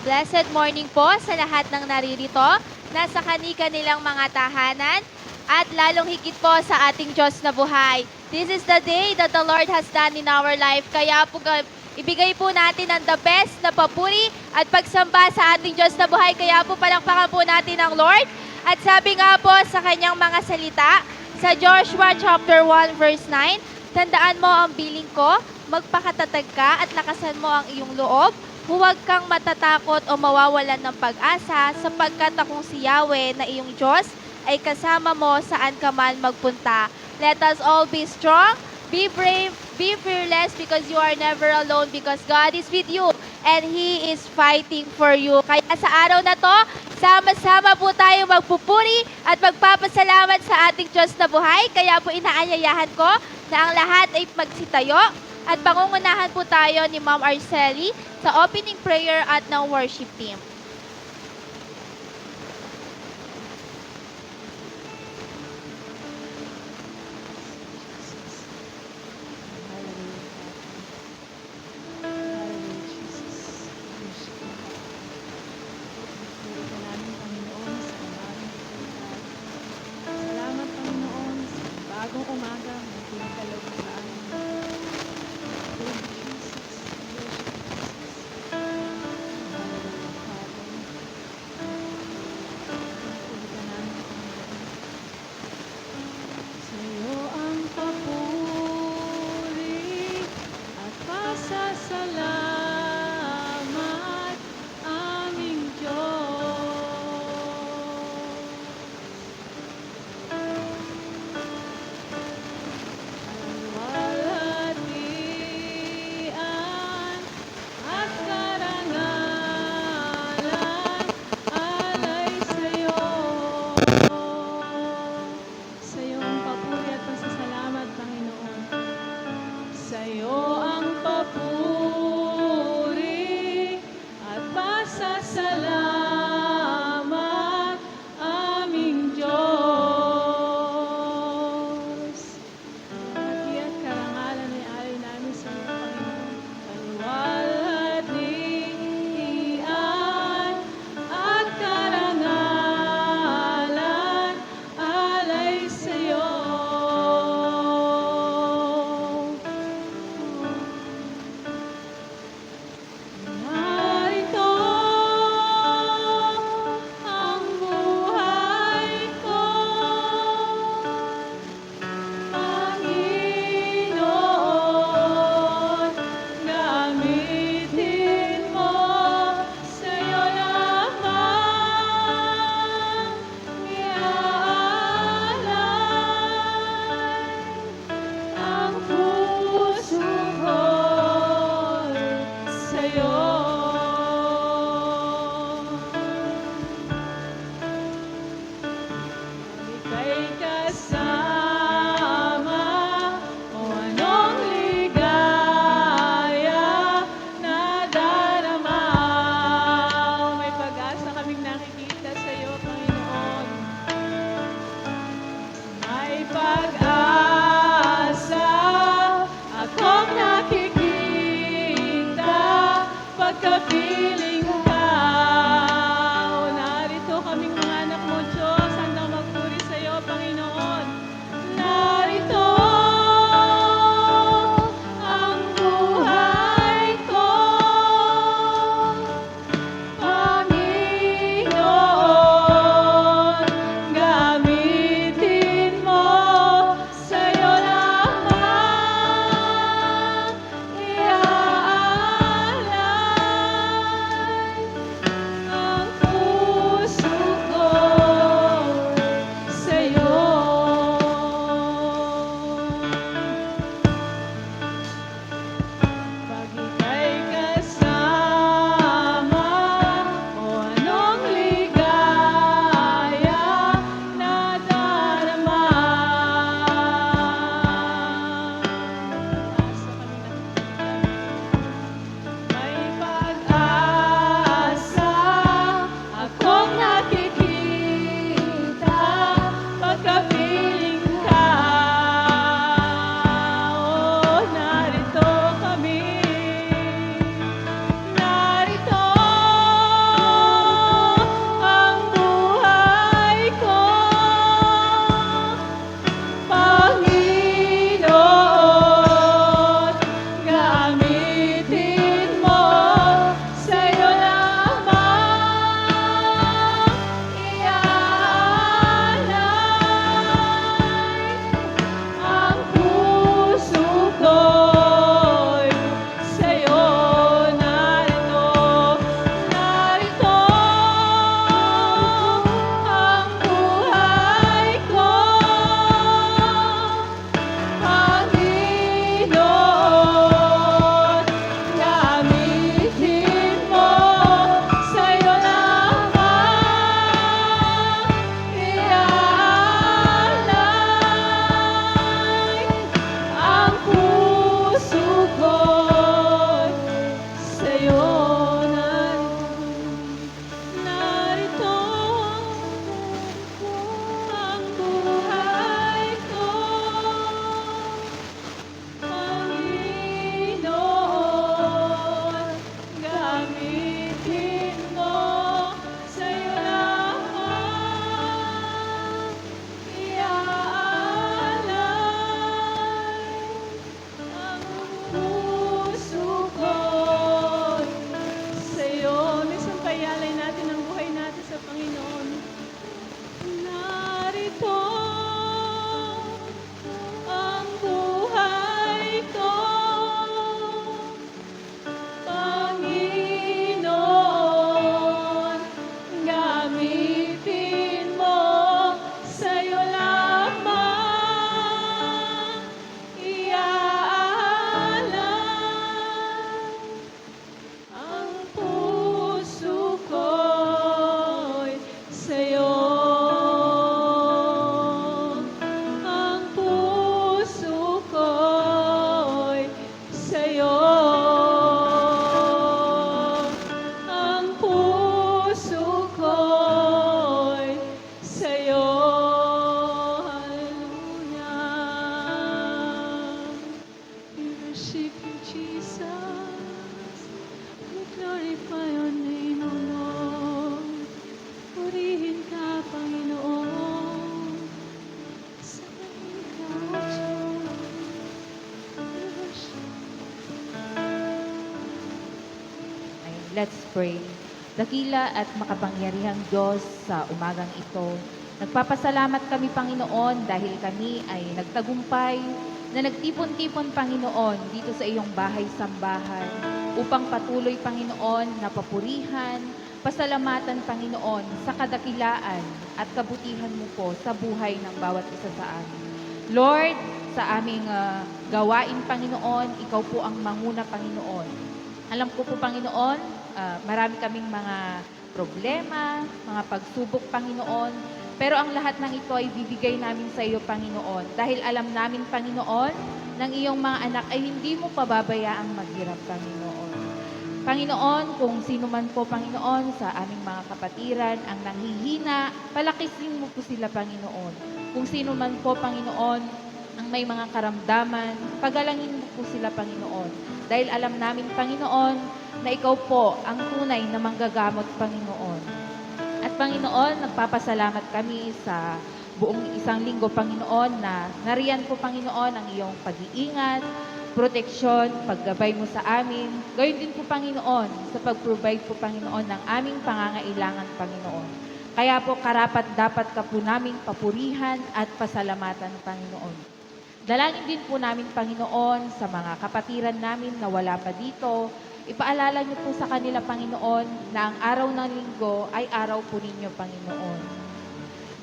blessed morning po sa lahat ng naririto, nasa kani-kanilang mga tahanan, at lalong higit po sa ating Diyos na buhay. This is the day that the Lord has done in our life. Kaya po ibigay po natin ang the best na papuri at pagsamba sa ating Diyos na buhay. Kaya po palakpakan po natin ang Lord. At sabi nga po sa kanyang mga salita, sa Joshua chapter 1 verse 9, tandaan mo ang biling ko, magpakatatag ka at lakasan mo ang iyong loob. Huwag kang matatakot o mawawalan ng pag-asa sapagkat akong si Yahweh na iyong Diyos ay kasama mo saan ka man magpunta. Let us all be strong, be brave, be fearless because you are never alone because God is with you and He is fighting for you. Kaya sa araw na to, sama-sama po tayo magpupuri at magpapasalamat sa ating Diyos na buhay. Kaya po inaanyayahan ko na ang lahat ay magsitayo at pangungunahan po tayo ni Ma'am Arceli sa opening prayer at ng worship team. Salamat, Panginoon, sa bagong umaga, may pinagkaloob sa amin. Sa'yo ang papuri at pasasalamat, aming Diyos. Alwalhatian at karangalan alay sa'yo. Sa'yo ang papuri at pasasalamat, Panginoon. Sa'yo ang papuri at pasasalamat, aming Diyos. Alwalhati at karangalan ay alay namin sa iyo, Panginoon. Alwalhatian at karangalan alay sa iyo. Narito ang buhay ko, Panginoon, gamitin mo sa'yo lamang iaalay ang puso ko'y sa'yo. Ika'y kasama o anong ligaya na darama. May pag-asa kaming nakikita sa iyo, Panginoon. May pag-asa akong nakikita pagkapiling ka. O narito kaming mga anak mo, Diyos, handang magpuri sa iyo, Panginoon. Narito ang buhay ko, Panginoon, gamitin mo sa'yo lamang iaalay Let's pray. Dakila at makapangyarihang Diyos sa umagang ito, nagpapasalamat kami, Panginoon, dahil kami ay nagtagumpay na nagtipon-tipon, Panginoon, dito sa iyong bahay-sambahan upang patuloy, Panginoon, na papurihan, pasalamatan, Panginoon, sa kadakilaan at kabutihan mo po sa buhay ng bawat isa sa amin. Lord, sa aming gawain, Panginoon, ikaw po ang manguna, Panginoon. Alam ko po, Panginoon, marami kaming mga problema, mga pagsubok, Panginoon, pero ang lahat ng ito ay bibigay namin sa iyo, Panginoon, dahil alam namin, Panginoon, ng iyong mga anak ay hindi mo pababayaang maghirap, Panginoon. Panginoon, kung sino man po, Panginoon, sa aming mga kapatiran ang nanghihina, palakisin mo po sila, Panginoon. Kung sino man po, Panginoon, ang may mga karamdaman, pagalangin mo po sila, Panginoon. Dahil alam namin, Panginoon, na ikaw po ang tunay na manggagamot, Panginoon. At Panginoon, nagpapasalamat kami sa buong isang linggo, Panginoon, na nariyan po, Panginoon, ang iyong pag-iingat, proteksyon, paggabay mo sa amin. Gayon din po, Panginoon, sa pag-provide po, Panginoon, ng aming pangangailangan, Panginoon. Kaya po, karapat dapat ka po naming papurihan at pasalamatan, Panginoon. Dalangin din po namin, Panginoon, sa mga kapatiran namin na wala pa dito. Ipaalala niyo po sa kanila, Panginoon, na ang araw ng linggo ay araw po ninyo, Panginoon.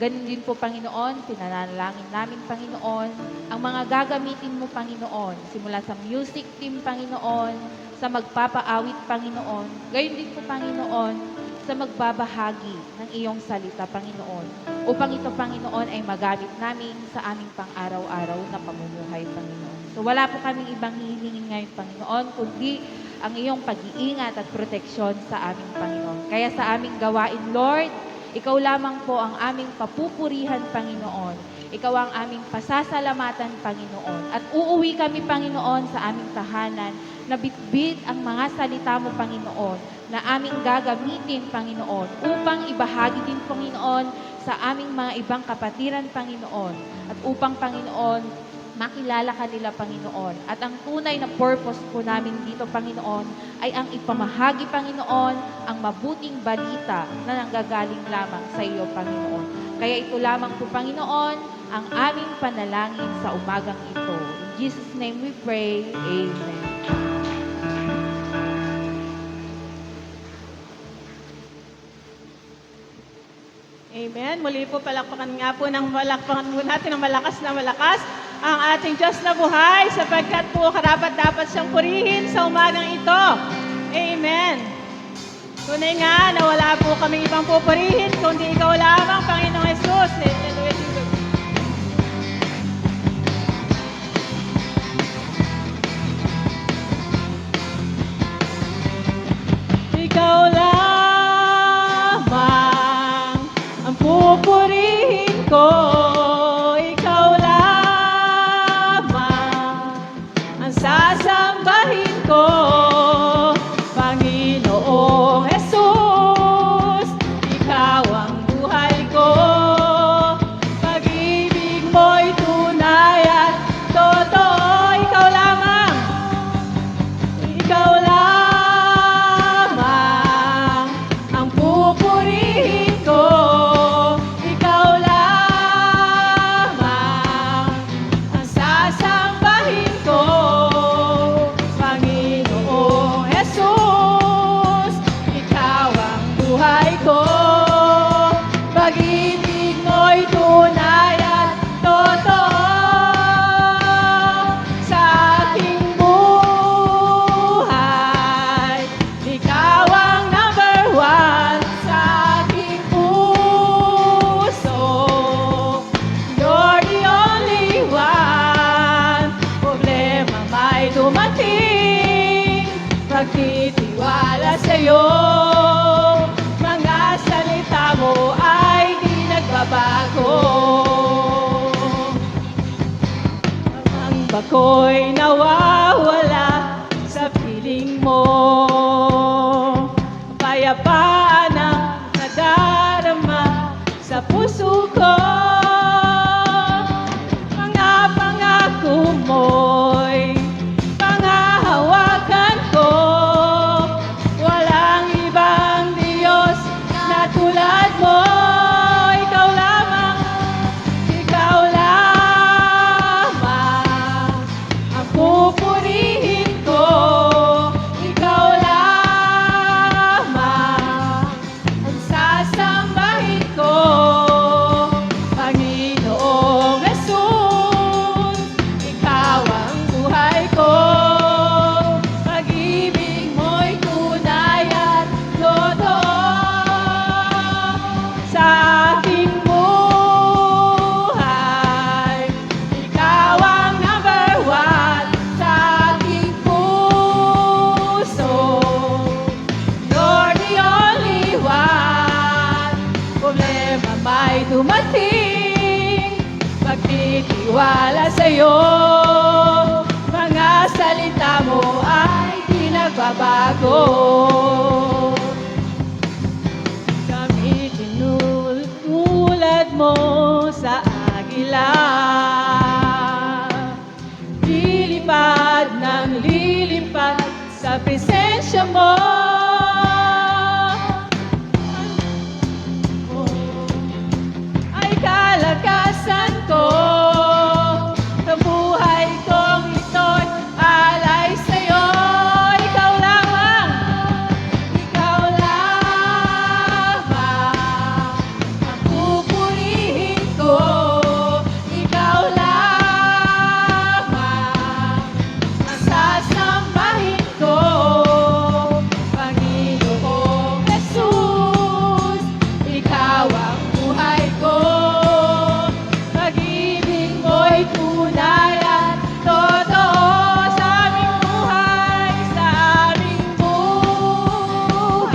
Ganun din po, Panginoon, pinanalangin namin, Panginoon, ang mga gagamitin mo, Panginoon, simula sa music team, Panginoon, sa magpapaawit, Panginoon. Gayon din po, Panginoon, sa magbabahagi ng iyong salita, Panginoon, upang ito, Panginoon, ay magamit namin sa aming pang-araw-araw na pamumuhay, Panginoon. So wala po kaming ibang hihingin ngayon, Panginoon, kundi ang iyong pag-iingat at proteksyon sa aming Panginoon. Kaya sa aming gawain, Lord, ikaw lamang po ang aming papupurihan, Panginoon. Ikaw ang aming pasasalamatan, Panginoon. At uuwi kami, Panginoon, sa aming tahanan na bitbit ang mga salita mo, Panginoon, na aming gagamitin, Panginoon, upang ibahagi din, Panginoon, sa aming mga ibang kapatiran, Panginoon. At upang, Panginoon, makilala ka nila, Panginoon. At ang tunay na purpose po namin dito, Panginoon, ay ang ipamahagi, Panginoon, ang mabuting balita na nanggagaling lamang sa iyo, Panginoon. Kaya ito lamang po, Panginoon, ang aming panalangin sa umagang ito. In Jesus' name we pray. Amen. Amen. Muli po, palakpakan nga po natin ng malakas na malakas ang ating Diyos na buhay sapagkat po karapat-dapat siyang purihin sa umagang ito. Amen. Tunay nga na wala po kami ibang pupurihin kundi ikaw lamang, Panginoong Jesus. Hallelujah, Jesus. Ikaw lamang ang pupurihin ko. Ikaw lamang ang sasambahin ko. Panginoong Jesus, ikaw ang buhay ko. Pag-ibig mo'y tunay at totoo. Ikaw lamang. Ikaw lamang ang pupurihin ko. Ikaw lamang ang sasambahin ko. Panginoong Jesus, ikaw ang buhay ko. Pag-ibig mo'y tunay at totoo sa aking buhay. Ikaw ang number one sa aking puso. You're the only one. Problema may dumating, pagtitiwala sa'yo. Mga salita mo ay di nagbabago. Ang bako'y nawawala sa piling mo. Kapayapaan ang nadarama sa puso ko. Mga pangako mo'y pangahawakan ko. Walang tiwala sa'yo. Mga salita mo ay di nagbabago. Kami tinutulad mo sa agila. Lilipad ng lilipad sa presensya mo. Ay kalakasan ko. Sa buhay kong ito'y alay sa'yo. Ikaw lamang, ikaw lamang ang pupurihin ko. Ikaw lamang ang sasambahin ko. Panginoong Jesus, ikaw ang buhay ko. Pag-ibig mo'y tunay at totoo sa aming buhay, sa aming buhay.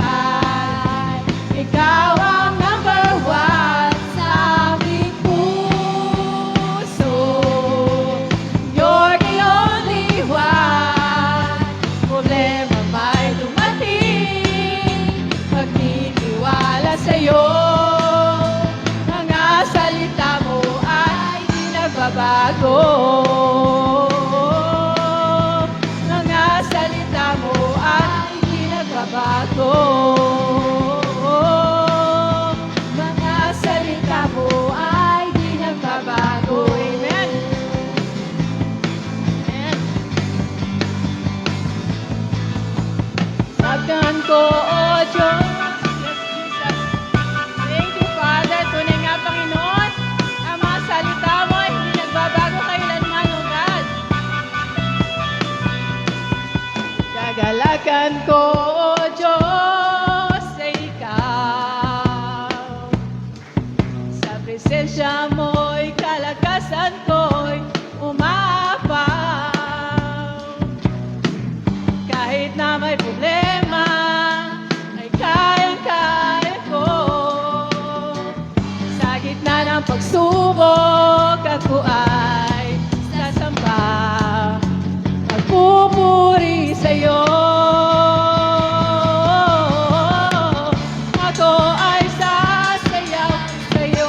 Ikaw ang number one sa aming puso. You're the only one. Problema may dumating, magtitiwala sa'yo. Mga salita mo ay di nagbabago. Mga salita mo ay di nagbabago. Mga salita mo ay di nagbabago. Amen. Amen. Sabdan ko, O Diyos. Yes, Jesus. Thank you, Father. Tunay nga, Panginoon, ang mga salita mo ay hindi nagbabago kailanman, O God. Gagalakan ko, O Diyos, sa ikaw. Sa presensya mo'y kalakasan ko'y umapaw. Kahit na may problema, ay kayang-kaya ko. Sa gitna ng pagsubok, ako ay sasamba. Magpupuri sa'yo. Ako ay sasayaw sa'yo,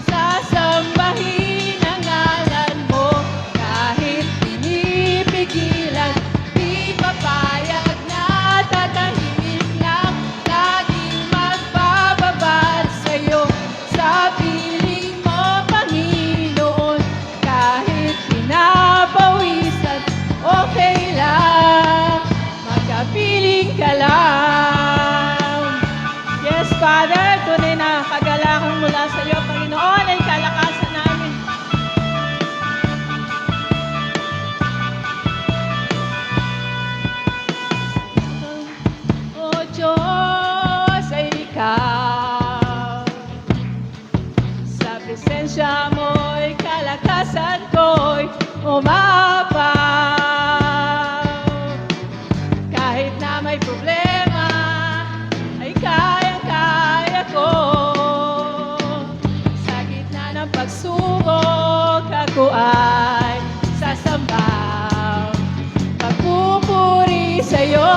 sasambahin ang ngalan mo. Kahit pinipigilan, di papayag na tatahimik lang. Laging magbababal sa'yo, sa piling mo, Panginoon. Kahit pinapawisan, okay lang, magkapiling ka lang. Yes, Father, tunay na kagalakan mula sa iyo, Panginoon, ay kalakasan namin. O Diyos, ay ikaw. Sa presensya mo'y kalakasan ko'y umapaw. Kahit na may problema, ay kayang-kaya ko. Sa gitna ng pagsubok, ako ay sasamba. Pagpupuri sa'yo.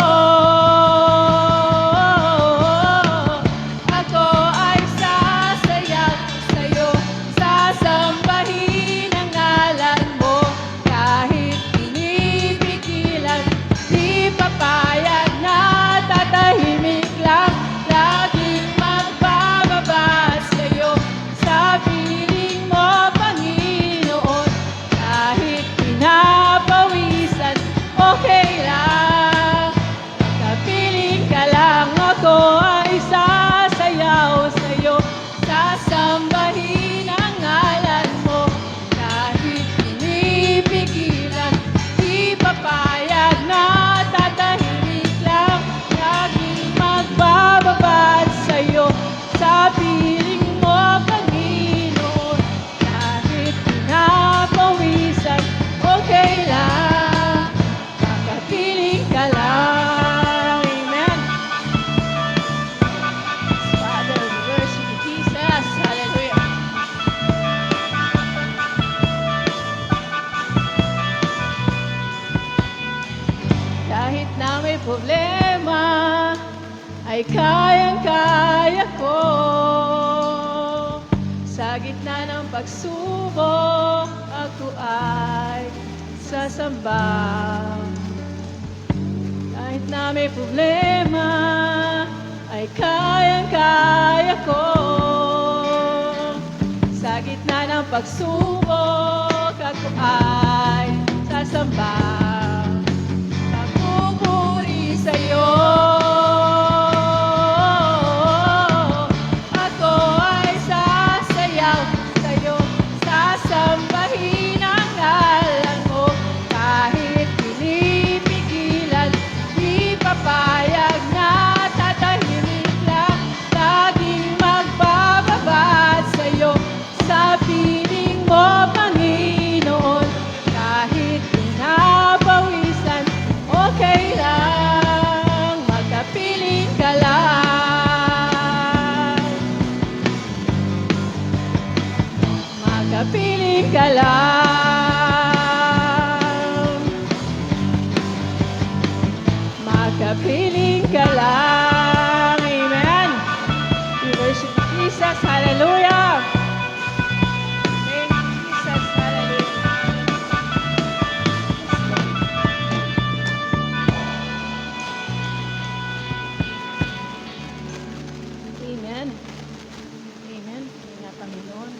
Ako ay sasayaw sa'yo, sasambahin ang ngalan mo. Kahit pinipigilan, di papayag na tatahimik lang. Laging magbababa sa'yo, sa piling mo, Panginoon. ay kayang-kaya ko. Sa gitna ng pagsubok, ako ay sasamba. Kahit na may problema, ay kayang-kaya ko. Sa gitna ng pagsubok, ako ay sasamba. Papupuri sa'yo. Ako ay sasayaw sa'yo, sasambahin ang ngalan mo. Kahit pinipigilan, di papayag na tatahimik lang. Laging magbababad sa'yo sa piling mo, Panginoon. Kahit pinapawisan, okay lang, magkapiling ka lang. Magkapiling ka lang. Magkapiling ka lang. Amen. We worship Jesus. Hallelujah. Thank you, Jesus. Hallelujah. Amen. Amen. Kaya nga, Panginoon,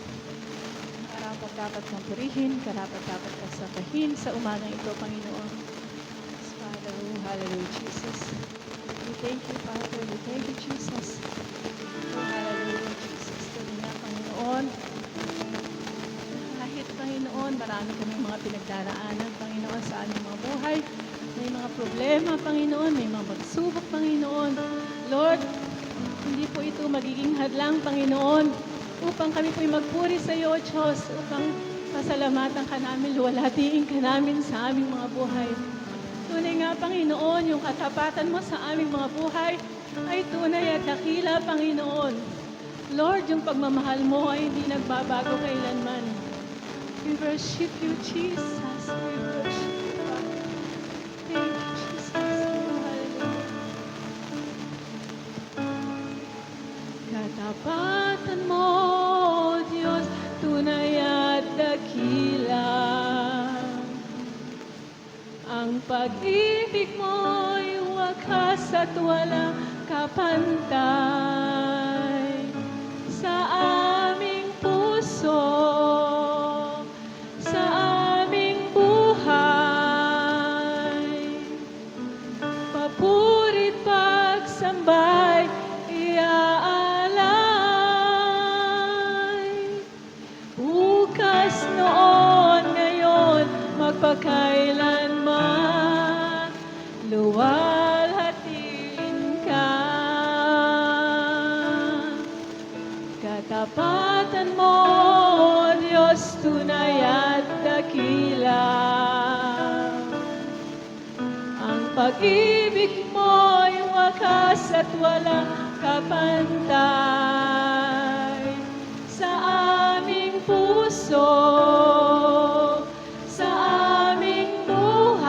karapat dapat mong purihin, karapat dapat kasabahin sa umagang ito, Panginoon. Yes, Father, oh, hallelujah, Jesus. We thank you, Father. We thank you, Jesus. Oh, hallelujah, Jesus. Kaya nga, Panginoon, kahit, Panginoon, marami kaming mga pinagdaraanan, Panginoon, sa aming mga buhay. May mga problema, Panginoon. May mga pagsubok, Panginoon. Lord, hindi po ito magiging hadlang, Panginoon, upang kami po'y magpuri sa iyo, Diyos, upang pasalamatan ka namin, luwalhatiin ka namin sa aming mga buhay. Tunay nga, Panginoon, yung katapatan mo sa aming mga buhay ay tunay at dakila, Panginoon. Lord, yung pagmamahal mo ay hindi nagbabago kailanman. We worship you, Jesus. We worship you, Father. Thank you, Jesus. Hallelujah. Katapatan mo, Diyos, tunay at dakila. Ang pag-ibig mo'y wakas at walang kapantay sa aming puso, sa aming buhay. Papuri't pagsambay, iaalay. Bukas, noon, ngayon, magpakailanman, luwalhatiin ka. Katapatan mo, Diyos, tunay at dakila. Ang pag-ibig mo'y wakas at walang kapantay sa aming puso, sa aming buhay.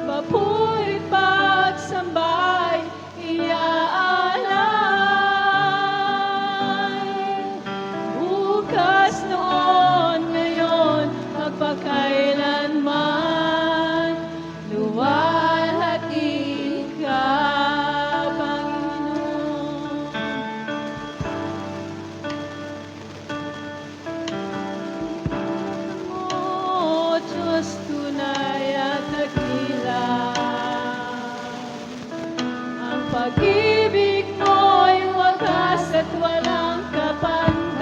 Papuri't pagsambay, iaalay. Bukas, noon, ngayon, magpakailanman, luwalhatiin ka, Panginoon. O Diyos, tunay at dakila. Ang pag-ibig mo'y wagas at walang kapantay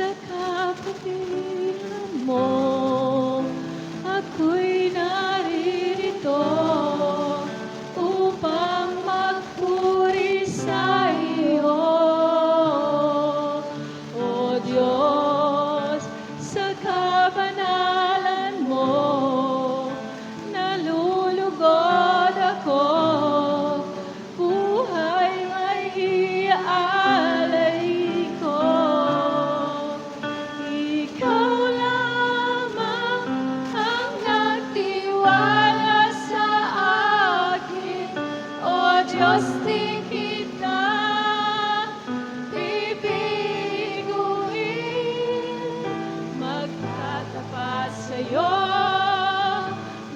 sa kapatiran mo, ako'y naririto upang magpuri sa iyo. O Diyos, sa kabanalan mo, nalulugod ako, buhay ay iaalay ko. Ikaw lamang ang nagtiwala sa akin, O Diyos, di kita bibiguin. Magtatapat sa'yo,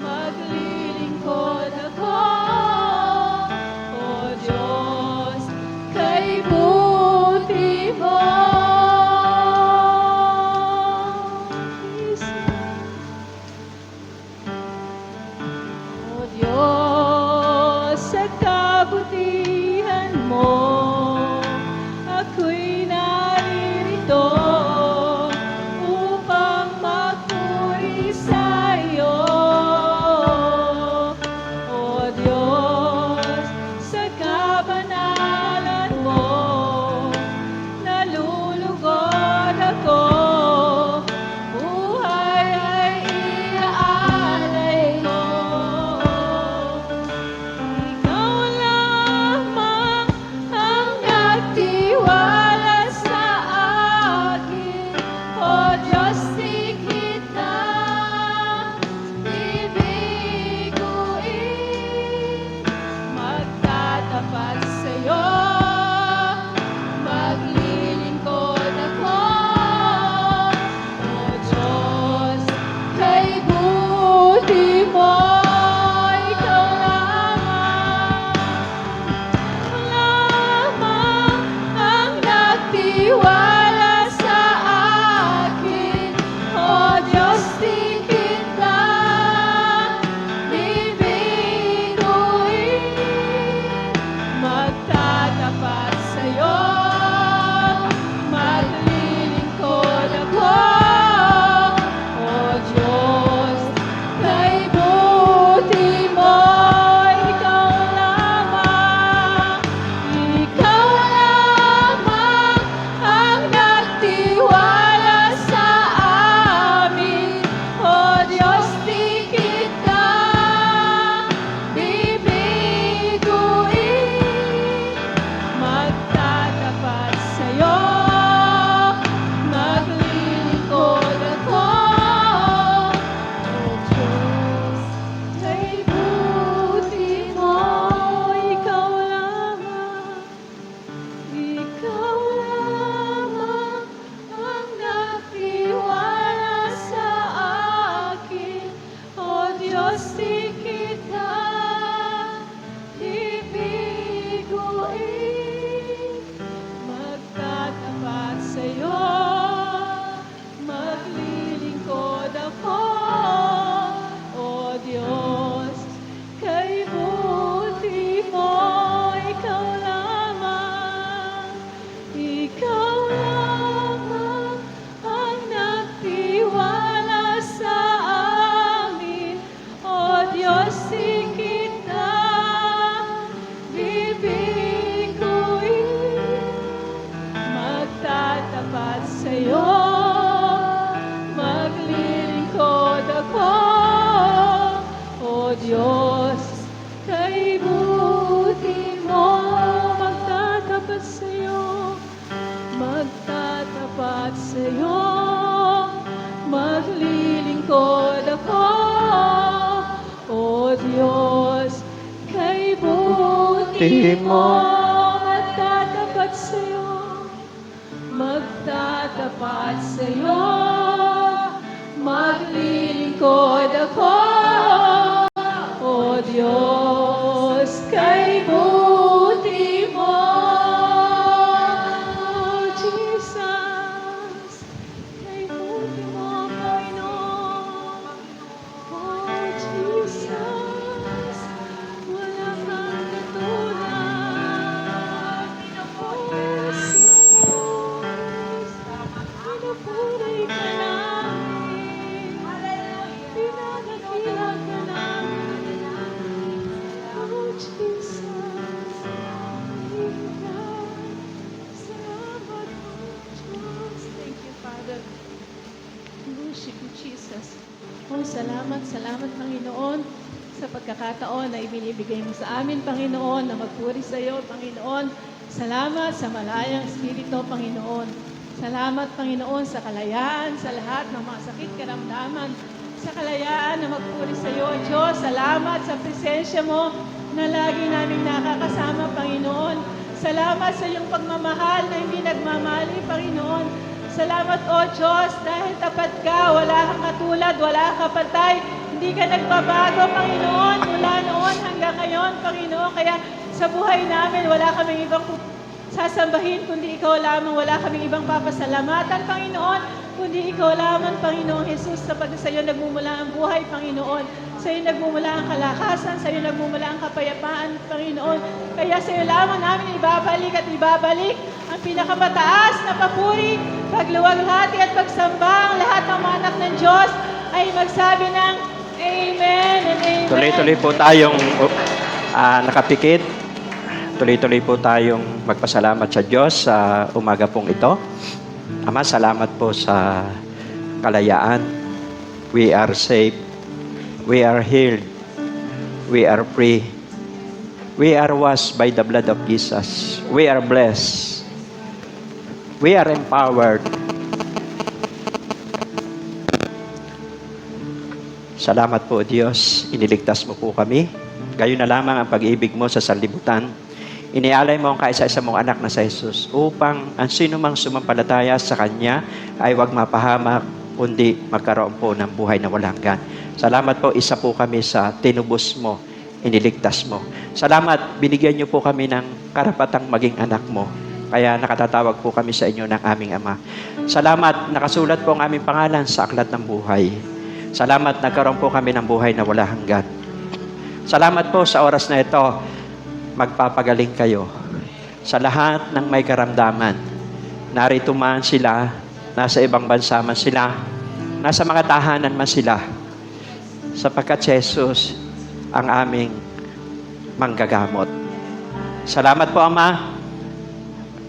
maglilingkod ako, O Diyos, kay buti mo. O Diyos, sa kabutihan mo, ako'y naririto upang magpuri sa iyo. O Diyos, sa kabanalan mo, nalulugod ako, buhay ay iaalay ko. Ikaw lamang ang nagtiwala sa akin, O Diyos, di kita bibiguin. Magtatapat sa'yo, maglilingkod ako, O Diyos, kay buti mo. Ikaw lamang ang nagtiwala sa akin, O Diyos, di kita bibiguin. Magtatapat sa'yo, maglilingkod ako, O Diyos, kay buti mo. Ikaw lamang ang nagtiwala sa amin, O Diyos, di kita bibiguin. Magtatapat sa'yo, maglilingkod ako, O Diyos, kay buti mo. Ikaw lamang ang nagtiwala sa akin, O Diyos, di kita bibiguin. Magtatapat sa'yo, maglilingkod ako, O Diyos, kay buti mo. Ikaw lamang ang nagtiwala sa amin, O Diyos, di kita bibiguin. Magtatapat sa'yo, maglilingkod ako, O Diyos, kay buti mo. Magtatapat sa'yo, maglilingkod ako, O Diyos, kay buti mo. Magtatapat sa'yo, maglilingkod ako, O Diyos, kay buti mo. O Jesus, kay buti mo, Panginoon. O Jesus, wala kang katulad. O Jesus, pong salamat, salamat Panginoon sa pagkakataon na ibinibigay mo sa amin, Panginoon, na magpuri sa iyo, Panginoon. Salamat sa malayang Espiritu, Panginoon. Salamat, Panginoon, sa kalayaan, sa lahat ng mga sakit, karamdaman, sa kalayaan na magpuri sa iyo, Diyos. Salamat sa presensya mo na lagi namin nakakasama, Panginoon. Salamat sa iyong pagmamahal na hindi nagmamali, Panginoon. Salamat, O Diyos, dahil tapat ka, wala kang katulad, wala kang kapatay. Hindi ka nagbabago, Panginoon, mula noon hanggang ngayon, Panginoon. Kaya sa buhay namin, wala kaming ibang sasambahin, kundi ikaw lamang. Wala kaming ibang papasalamatan, Panginoon, kundi ikaw lamang, Panginoong Jesus, sapagkat sa iyo nagmumula ang buhay, Panginoon. Sa iyo nagmumula ang kalakasan, sa iyo nagmumula ang kapayapaan, Panginoon. Kaya sa iyo lamang namin ibabalik at ibabalik ang pinakamataas na papuri, pagluwalhati at pagsamba. Ang lahat ng mga anak ng Diyos ay magsabi ng Amen and Amen. Tuloy-tuloy po tayong nakapikit. Tuloy-tuloy po tayong magpasalamat sa Diyos sa umaga pong ito. Ama, salamat po sa kalayaan. We are safe. We are healed. We are free. We are washed by the blood of Jesus. We are blessed. We are empowered. Salamat po, Diyos. Iniligtas mo po kami. Gayon na lamang ang pag-ibig mo sa sanlibutan. Inialay mo ang kaisa-isa mong anak na sa Jesus upang ang sino mang sumampalataya sa Kanya ay huwag mapahamak, kundi magkaroon po ng buhay na walang hanggan. Salamat po, isa po kami sa tinubos mo, iniligtas mo. Salamat, binigyan niyo po kami ng karapatang maging anak mo. Kaya nakatatawag po kami sa inyo ng aming Ama. Salamat, nakasulat po ang aming pangalan sa aklat ng buhay. Salamat, nagkaroon po kami ng buhay na wala hanggan. Salamat po sa oras na ito, magpapagaling kayo sa lahat ng may karamdaman. Narito man sila, nasa ibang bansa man sila, nasa mga tahanan man sila, sapagkat si Jesus ang aming manggagamot. Salamat po, Ama.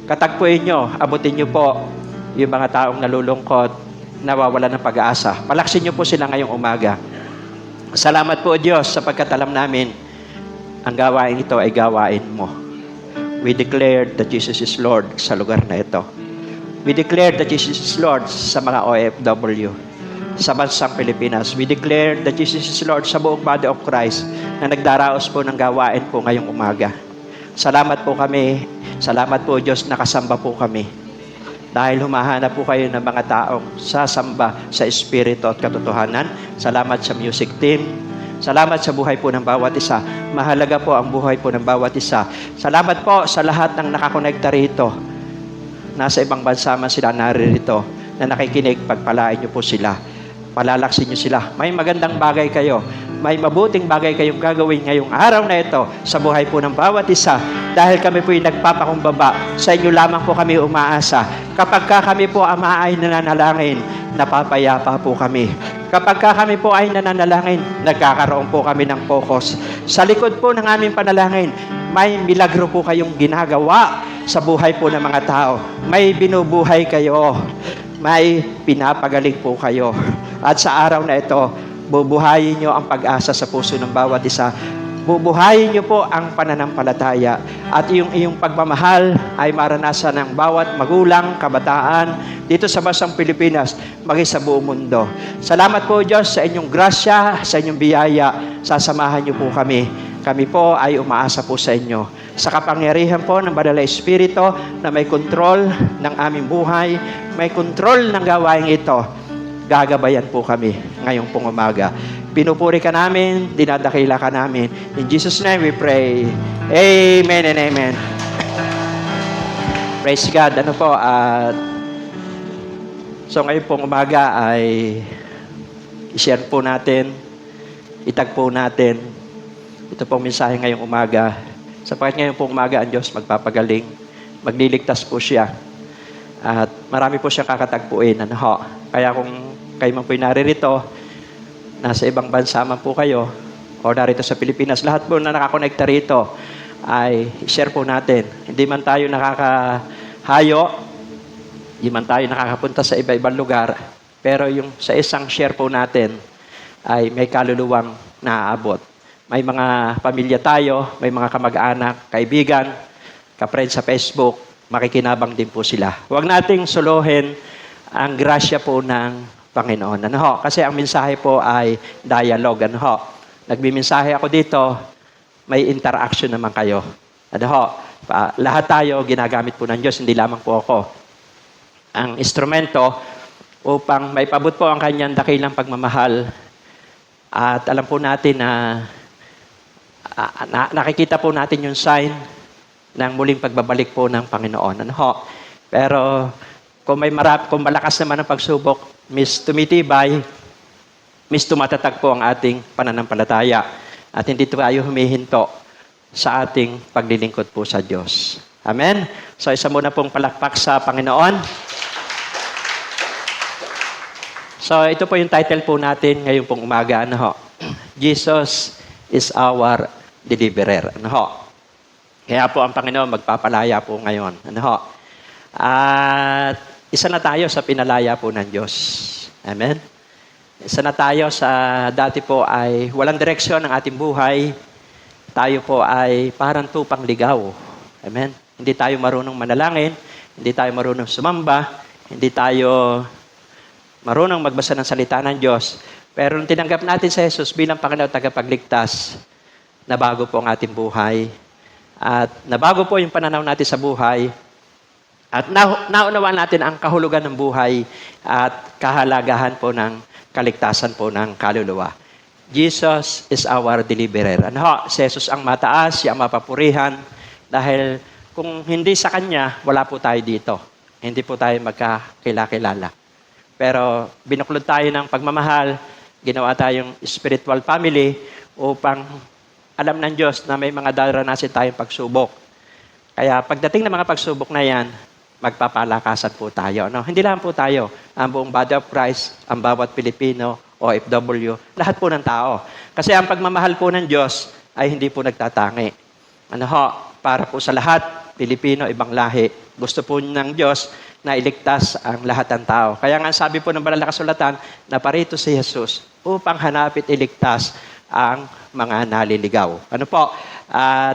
Katagpuin nyo, abutin nyo po yung mga taong nalulungkot, nawawala ng pag-asa. Palaksin nyo po sila ngayong umaga. Salamat po, Diyos, sapagkat alam namin ang gawain ito ay gawain mo. We declare that Jesus is Lord sa lugar na ito. We declare that Jesus is Lord sa mga OFW, sa bansang Pilipinas. We declare that Jesus is Lord sa buong body of Christ na nagdaraos po ng gawain po ngayong umaga. Salamat po kami. Salamat po, Diyos, nakasamba po kami. Dahil humahanap po kayo ng mga taong sasamba sa Espiritu at katotohanan. Salamat sa music team. Salamat sa buhay po ng bawat isa. Mahalaga po ang buhay po ng bawat isa. Salamat po sa lahat ng nakakonekta rito. Nasa ibang bansa man sila naririto na nakikinig, pagpalain niyo po sila. Palalaksin niyo sila. May magandang bagay kayo. May mabuting bagay kayong gagawin ngayong araw na ito sa buhay po ng bawat isa. Dahil kami po yung nagpapakumbaba, sa inyo lamang po kami umaasa. Kapag kami po Ama ay nananalangin, napapayapa po kami. Kapag kami po ay nananalangin, nagkakaroon po kami ng focus. Sa likod po ng aming panalangin, may milagro po kayong ginagawa sa buhay po ng mga tao. May binubuhay kayo. May pinapagaling po kayo. At sa araw na ito, bubuhayin nyo ang pag-asa sa puso ng bawat isa. Bubuhayin niyo po ang pananampalataya at yung iyong pagmamahal ay maranasan ng bawat magulang, kabataan dito sa bansang Pilipinas, maging sa buong mundo. Salamat po, Diyos, sa inyong grasya, sa inyong biyaya. Sasamahan niyo po kami. Kami po ay umaasa po sa inyo. Sa kapangyarihan po ng Banal na Espiritu na may kontrol ng aming buhay, may kontrol ng gawain ito, gagabayan po kami ngayong pong umaga. Pinupuri ka namin, dinadakila ka namin. In Jesus' name we pray. Amen and amen. Praise God. Ano po, so ngayon pong umaga ay i-share po natin, itag po natin ito pong mensahe ngayong umaga. Sapagkat ngayong pong umaga ang Diyos magpapagaling, magliligtas po siya. At marami po siyang kakatagpuin. Ano ho? Kaya kung kayo man po'y naririto, nasa ibang bansa man po kayo, o narito sa Pilipinas, lahat po na nakakonekta rito, ay share po natin. Hindi man tayo nakakahayo, hindi man tayo nakakapunta sa iba-ibang lugar, pero yung sa isang share po natin, ay may kaluluwang naaabot. May mga pamilya tayo, may mga kamag-anak, kaibigan, ka-friend sa Facebook, makikinabang din po sila. Huwag nating suluhin ang grasya po ng Panginoon. Ano ho? Kasi ang mensahe po ay dialogue. Ano ho? Nagbimensahe ako dito, may interaction naman kayo. Ano ho? Lahat tayo ginagamit po ng Diyos, hindi lamang po ako. Ang instrumento upang maipabot po ang kanyang dakilang pagmamahal. At alam po natin na nakikita po natin yung sign ng muling pagbabalik po ng Panginoon. Ano ho? Pero kung malakas naman ang pagsubok, tumitibay, tumatatag po ang ating pananampalataya. At hindi tayo humihinto sa ating paglilingkod po sa Diyos. Amen? So isa muna pong palakpak sa Panginoon. So ito po yung title po natin ngayong pong umaga. Ano ho? Jesus is our deliverer. Ano ho? Kaya po ang Panginoon magpapalaya po ngayon. Ano ho? At isa na tayo sa pinalaya po ng Diyos. Amen? Isa na tayo sa dati po ay walang direksyon ang ating buhay. Tayo po ay parang tupang ligaw. Amen? Hindi tayo marunong manalangin, hindi tayo marunong sumamba, hindi tayo marunong magbasa ng salita ng Diyos. Pero nung tinanggap natin sa Jesus bilang Panginoon tagapagligtas, nabago po ang ating buhay. At nabago po yung pananaw natin sa buhay. At naunawaan natin ang kahulugan ng buhay at kahalagahan po ng kaligtasan po ng kaluluwa. Jesus is our deliverer. Ano ho? Si Jesus ang mataas, siya ang mapapurihan. Dahil kung hindi sa Kanya, wala po tayo dito. Hindi po tayo magkakilala. Pero binuklod tayo ng pagmamahal, ginawa tayong spiritual family upang alam ng Diyos na may mga daranasin tayong pagsubok. Kaya pagdating ng mga pagsubok na yan, magpapalakasan po tayo. No? Hindi lang po tayo, ang buong body of Christ, ang bawat Pilipino, OFW, lahat po ng tao. Kasi ang pagmamahal po ng Diyos ay hindi po nagtatangi. Ano ho? Para po sa lahat, Pilipino, ibang lahi, gusto po ng Diyos na iligtas ang lahat ng tao. Kaya nga sabi po ng banal na kasulatan na parito si Jesus upang hanapit iligtas ang mga naliligaw. Ano po?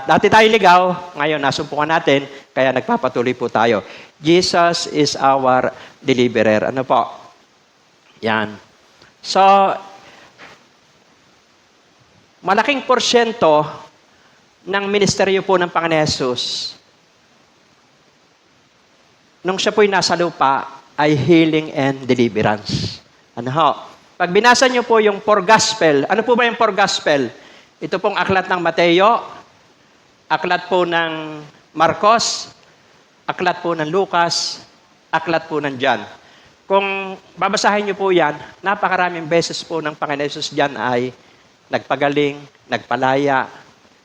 Dati tayo ligaw, ngayon nasumpungan natin, kaya nagpapatuloy po tayo. Jesus is our deliverer. Ano po? Yan. So, malaking porsyento ng ministeryo po ng Panginoon Jesus, nung siya po'y nasa lupa, ay healing and deliverance. Ano ho? Pag binasa niyo po yung four gospel, ano po ba yung four gospel? Ito pong aklat ng Mateo, aklat po ng Marcos, aklat po ng Lucas, aklat po ng John. Kung babasahin niyo po yan, napakaraming beses po ng Panginoon Jesus dyan ay nagpagaling, nagpalaya,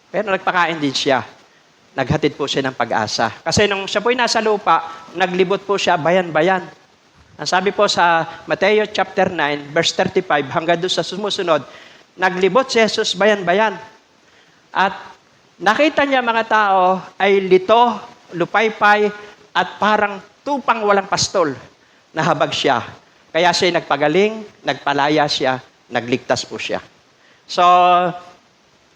pero nagpakain din siya. Naghatid po siya ng pag-asa. Kasi nung siya po'y nasa lupa, naglibot po siya bayan-bayan. Ang sabi po sa Mateo chapter 9, verse 35, hanggang doon sa sumusunod, naglibot si Jesus bayan-bayan. At nakita niya mga tao ay lito, lupaypay, at parang tupang walang pastol. Nahabag siya. Kaya siya nagpagaling, nagpalaya siya, nagligtas po siya. So,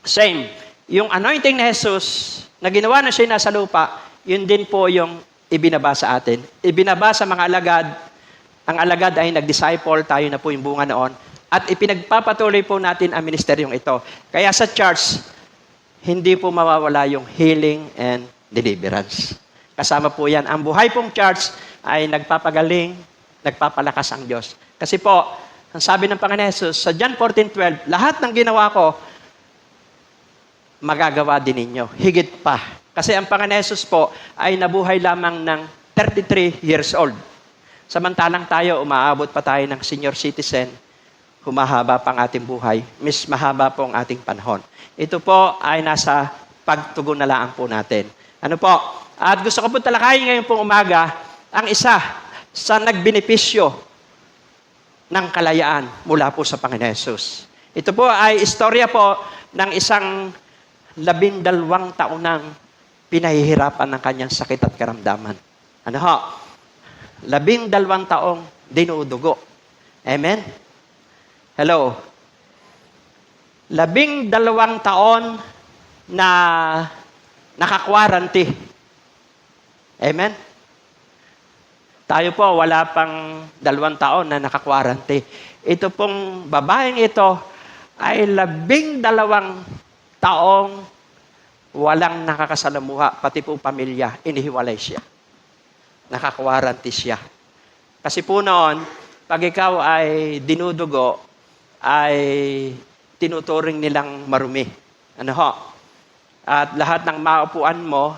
same. Yung anointing ni Jesus, na ginawa na siya nasa lupa, yun din po yung ibinaba sa atin. Ibinaba sa mga alagad. Ang alagad ay nag-disciple, tayo na po yung bunga noon. At ipinagpapatuloy po natin ang ministeryong ito. Kaya sa church, hindi po mawawala yung healing and deliverance. Kasama po yan. Ang buhay pong church ay nagpapagaling, nagpapalakas ang Diyos. Kasi po, ang sabi ng Panginoon Jesus, sa John 14:12, lahat ng ginawa ko, magagawa din ninyo. Higit pa. Kasi ang Panginoon Jesus po ay nabuhay lamang ng 33 years old. Samantalang tayo, umaabot pa tayo ng senior citizen, humahaba pang ating buhay, mas mahaba po ang ating panahon. Ito po ay nasa pagtugon na lang po natin. Ano po? At gusto ko po talakayin ngayon pong umaga, ang isa sa nagbenepisyo ng kalayaan mula po sa Panginoon Jesus. Ito po ay istorya po ng isang 12 taonang pinahihirapan ng kanyang sakit at karamdaman. Ano ho? 12 taong dinudugo. Amen? Hello? 12 taon na naka-quarantine. Amen? Tayo po, wala pang 2 taon na naka-quarantine. Ito pong babaeng ito ay 12 taong walang nakakasalamuha, pati po pamilya, inihiwalay siya. Naka-quarantine siya. Kasi po noon, pag ikaw ay dinudugo, ay tinuturing nilang marumi. Ano ho? At lahat ng maupuan mo,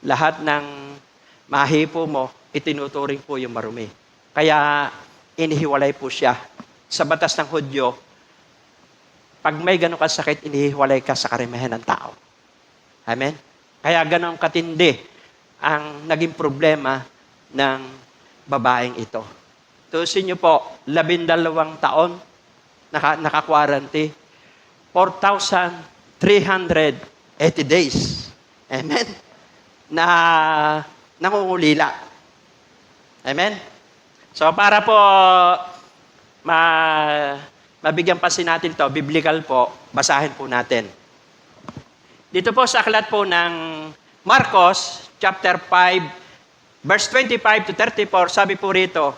lahat ng mahipo mo, itinuturing po yung marumi. Kaya inihiwalay po siya. Sa batas ng Hudyo, pag may ganun ka sakit, inihiwalay ka sa karamihan ng tao. Amen? Kaya ganun katindi ang naging problema ng babaeng ito. Tusin niyo po, 12 taon naka-quarantine, 4,380 days. Amen? Na nangungulila. Amen? So para po mabigyan pansin natin to, biblical po, basahin po natin. Dito po sa aklat po ng Marcos, chapter 5, verse 25 to 34, sabi po rito,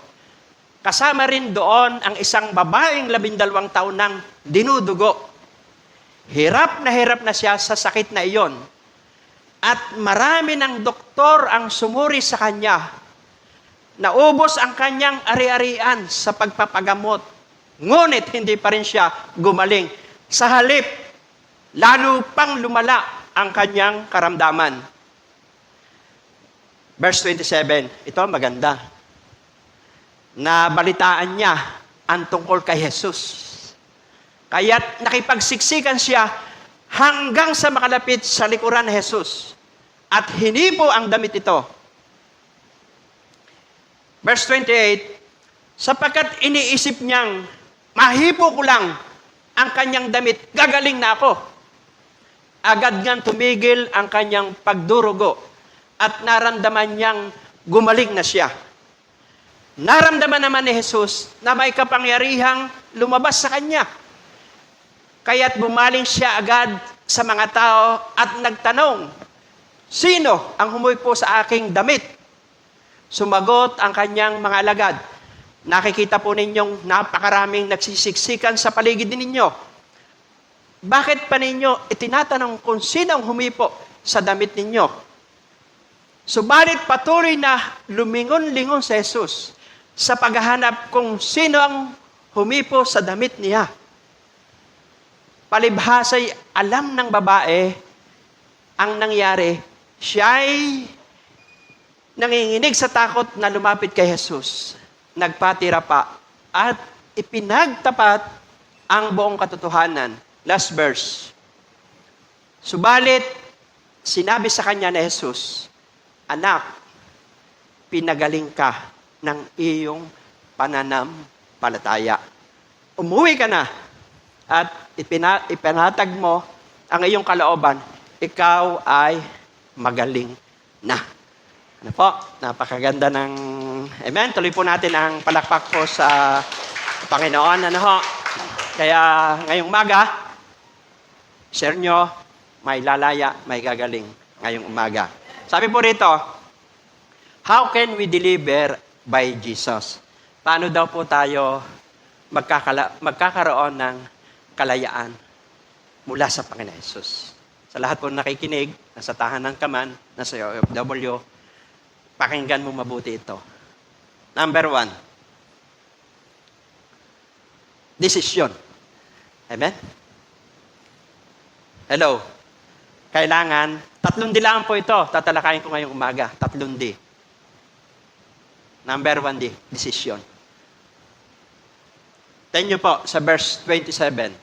kasama rin doon ang isang babaeng 12 taon nang dinudugo. Hirap na siya sa sakit na iyon. At marami ng doktor ang sumuri sa kanya. Naubos ang kanyang ari-arian sa pagpapagamot. Ngunit hindi pa rin siya gumaling. Sa halip, lalo pang lumala ang kanyang karamdaman. Verse 27, ito maganda. Nabalitaan niya ang tungkol kay Jesus. Kaya't nakipagsiksikan siya hanggang sa makalapit sa likuran ni Jesus. At hinipo ang damit ito. Verse 28, sapagkat iniisip niyang, mahipo ko lang ang kanyang damit, gagaling na ako. Agad ngang tumigil ang kanyang pagdurugo at naramdaman niyang gumaling na siya. Naramdaman naman ni Jesus na may kapangyarihang lumabas sa kanya. Kaya't bumaling siya agad sa mga tao at nagtanong, sino ang humupo sa aking damit? Sumagot ang kanyang mga alagad, nakikita po ninyong napakaraming nagsisiksikan sa paligid ninyo. Bakit pa ninyo itinatanong kung sino ang humipo sa damit ninyo? Subalit patuloy na lumingon-lingon si Jesus sa paghahanap kung sino ang humipo sa damit niya. Palibhasay alam ng babae ang nangyari, siya'y nanginginig sa takot na lumapit kay Jesus. Nagpatira pa at ipinagtapat ang buong katotohanan. Last verse. Subalit, sinabi sa kanya ni Jesus, anak, pinagaling ka ng iyong pananampalataya. Umuwi ka na at ipinatag mo ang iyong kalooban, ikaw ay magaling na. Ano po? Napakaganda ng... Amen? Tuloy po natin ang palakpak po sa Panginoon. Ano ho? Kaya ngayong umaga, share nyo, may lalaya, may gagaling ngayong umaga. Sabi po rito, how can we deliver by Jesus? Paano daw po tayo magkakaroon ng kalayaan mula sa Panginoon Jesus? Sa lahat po nakikinig, nasa tahanan ka man, nasa OFW, pakinggan mo mabuti ito. Number 1, desisyon. Amen? Hello? Kailangan, 3 D lang po ito. Tatalakayin ko ngayong umaga. 3 D. Number 1 D, desisyon. Tingnan niyo po sa verse 27.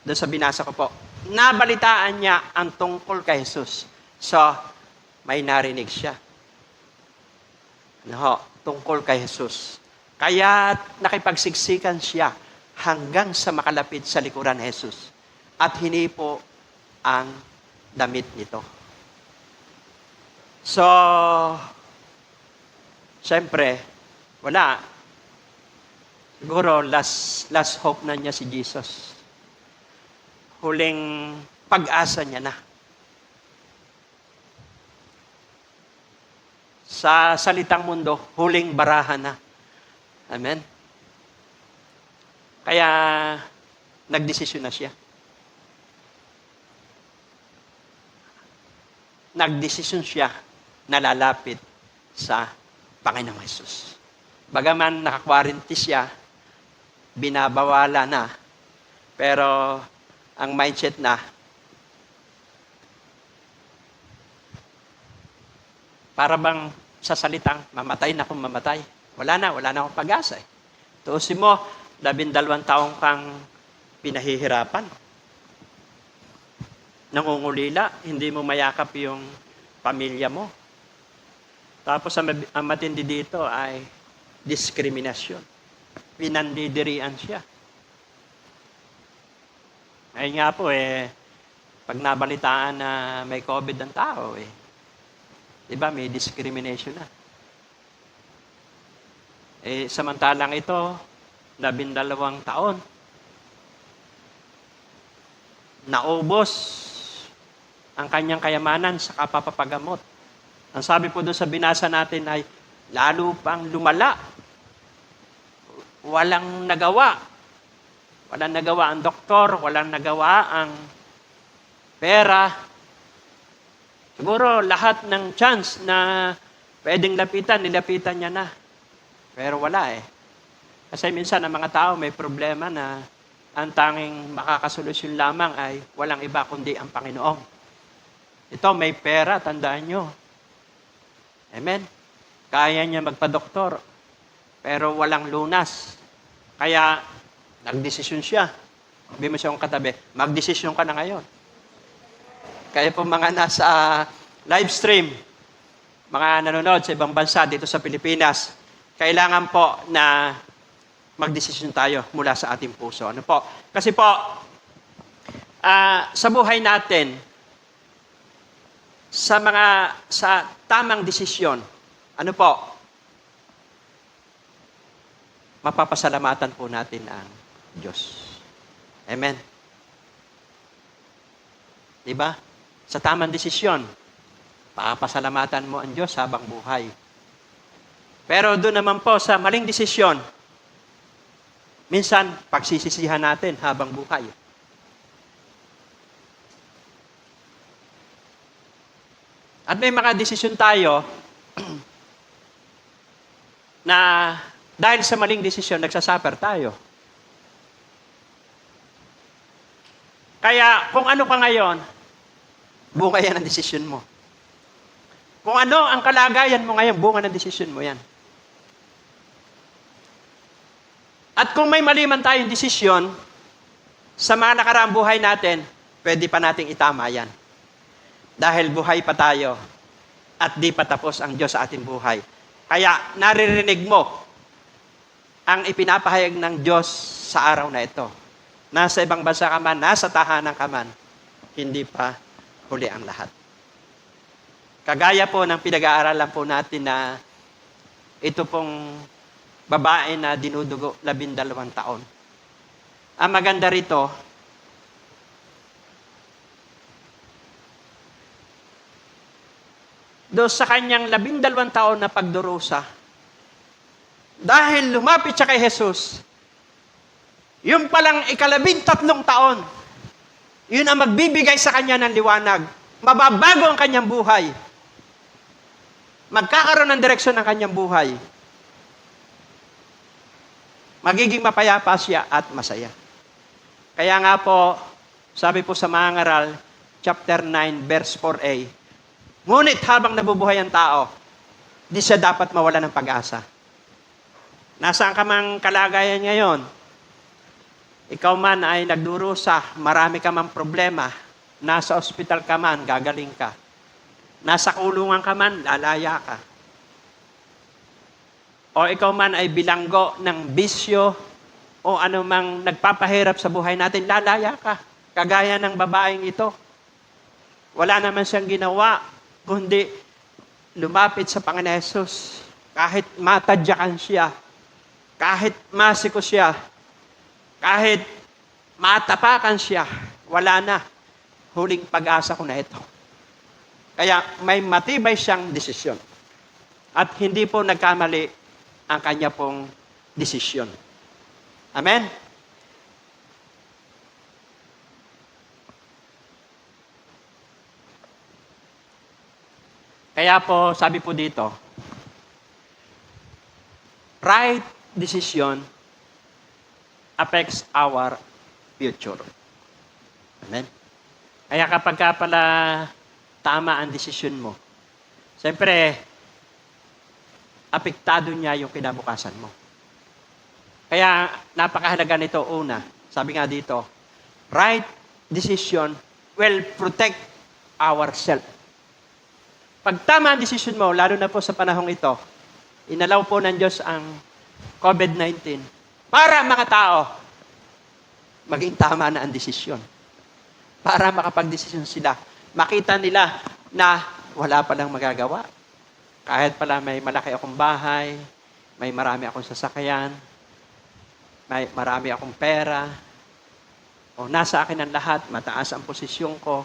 Doon sa binasa ko po. Nabalitaan niya ang tungkol kay Jesus. So, may narinig siya. No, tungkol kay Jesus. Kaya nakipagsiksikan siya hanggang sa makalapit sa likuran ni Jesus. At hinipo ang damit nito. So, siyempre, wala. Siguro, last hope na niya si Jesus. huling pag-asa niya na. Sa salitang mundo, huling barahan na. Amen? Kaya, nagdesisyon na siya. Nagdesisyon siya na lalapit sa Panginoong Hesus. Bagaman naka-quarantine siya, binabawala na, pero ang mindset na, para bang sa salitang, mamatay na kung mamatay. Wala na akong pag-asa eh. Tuusin mo, 12 taong kang pinahihirapan. Nangungulila, hindi mo mayakap yung pamilya mo. Tapos ang matindi dito ay diskriminasyon. Pinandidirian siya. Ayun nga po pag nabalitaan na may COVID ang tao diba may discrimination na. Samantalang ito, 12 taon, naubos ang kanyang kayamanan sa kapapagamot. Ang sabi po doon sa binasa natin ay, lalo pang lumala. Walang nagawa. Walang nagawa ang doktor, walang nagawa ang pera. Siguro lahat ng chance na pwedeng lapitan, nilapitan niya na. Pero wala Kasi minsan ang mga tao may problema na ang tanging makakasolusyon lamang ay walang iba kundi ang Panginoon. Ito, may pera, tandaan nyo. Amen? Kaya niya magpa-doktor, pero walang lunas. Kaya, nagdesisyon siya. Sabi mo siya kung katabi, magdesisyon ka na ngayon. Kaya po mga nasa live stream, mga nanonood sa ibang bansa dito sa Pilipinas, kailangan po na magdesisyon tayo mula sa ating puso. Ano po? Kasi po, sa buhay natin, sa tamang desisyon, ano po? Mapapasalamatan po natin ang Diyos. Amen. Diba? Sa tamang desisyon, papasalamatan mo ang Diyos habang buhay. Pero doon naman po sa maling desisyon, minsan pagsisisihan natin habang buhay. At may mga desisyon tayo na dahil sa maling desisyon, nagsasuffer tayo. Kaya kung ano ka ngayon, bunga yan ang desisyon mo. Kung ano ang kalagayan mo ngayon, bunga ng desisyon mo yan. At kung may mali man tayong desisyon, sa mga nakaraang buhay natin, pwede pa nating itama yan. Dahil buhay pa tayo at di pa tapos ang Diyos sa ating buhay. Kaya naririnig mo ang ipinapahayag ng Diyos sa araw na ito. Nasa ibang bansa ka man, nasa tahanan ka man, hindi pa huli ang lahat. Kagaya po ng pinag-aaralan po natin na ito pong babae na dinudugo 12 taon. Ang maganda rito, doon sa kanyang 12 taon na pagdurusa, dahil lumapit siya kay Jesus, yung palang 13 taon, yun ang magbibigay sa kanya ng liwanag. Mababago ang kanyang buhay. Magkakaroon ng direksyon ng kanyang buhay. Magiging mapayapa siya at masaya. Kaya nga po, sabi po sa mga ngaral, chapter 9, verse 4a, ngunit habang nabubuhay ang tao, di siya dapat mawala ng pag-asa. Nasaan ka mang kalagayan ngayon? Ikaw man ay nagdurusa, marami ka mang problema, nasa ospital ka man, gagaling ka. Nasa kulungan ka man, lalaya ka. O ikaw man ay bilanggo ng bisyo o anumang nagpapahirap sa buhay natin, lalaya ka. Kagaya ng babaeng ito. Wala naman siyang ginawa, kundi lumapit sa Panginoon Hesus. Kahit matadyakan siya, kahit masiko siya, kahit matapakan siya, wala na. Huling pag-asa ko na ito. Kaya may matibay siyang desisyon. At hindi po nagkamali ang kanya pong desisyon. Amen? Kaya po, sabi po dito, right decision affects our future. Amen? Kaya kapag ka pala tama ang desisyon mo, siyempre, apektado niya yung kinabukasan mo. Kaya napakahalaga nito una. Sabi nga dito, right decision will protect ourselves. Pag tama ang desisyon mo, lalo na po sa panahong ito, inalaw po ng Diyos ang COVID-19 para mga tao maging tama na ang desisyon. Para makapag-desisyon sila. Makita nila na wala palang magagawa. Kahit pala may malaki akong bahay, may marami akong sasakyan, may marami akong pera, o nasa akin ang lahat, mataas ang posisyon ko,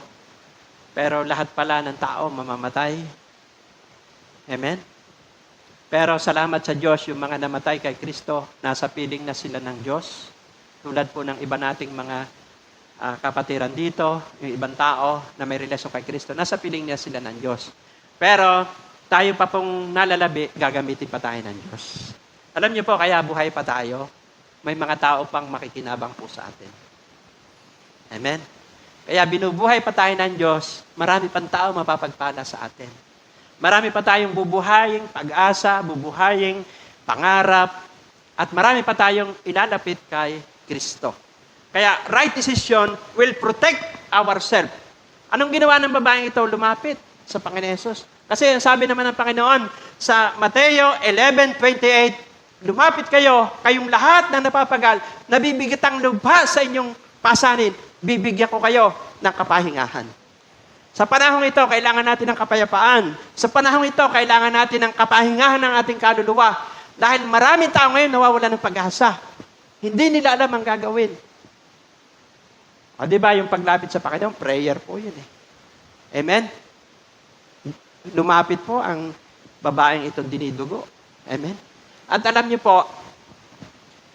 pero lahat pala ng tao mamamatay. Amen? Pero salamat sa Diyos, yung mga namatay kay Kristo, nasa piling na sila ng Diyos. Tulad po ng iba nating mga kapatiran dito, yung ibang tao na may relasyon kay Kristo, nasa piling niya sila ng Diyos. Pero tayo pa pong nalalabi, gagamitin pa tayo ng Diyos. Alam niyo po, kaya buhay pa tayo, may mga tao pang makikinabang po sa atin. Amen? Kaya binubuhay pa tayo ng Diyos, marami pang tao mapapagpala sa atin. Marami pa tayong bubuhaying pag-asa, bubuhaying pangarap, at marami pa tayong ilalapit kay Kristo. Kaya right decision will protect ourselves. Anong ginawa ng babaeng ito? Lumapit sa Panginoon Hesus. Kasi sabi naman ng Panginoon sa Mateo 11:28, lumapit kayo, kayong lahat na napapagal, nabibigat ang lupa sa inyong pasanin, bibigyan ko kayo ng kapahingahan. Sa panahong ito, kailangan natin ng kapayapaan. Sa panahong ito, kailangan natin ng kapahingahan ng ating kaluluwa. Dahil maraming tao ngayon nawawala ng pag-asa. Hindi nila alam ang gagawin. O diba, yung paglapit sa Panginoon, prayer po yun eh. Amen? Lumapit po ang babaeng itong dinidugo. Amen? At alam niyo po,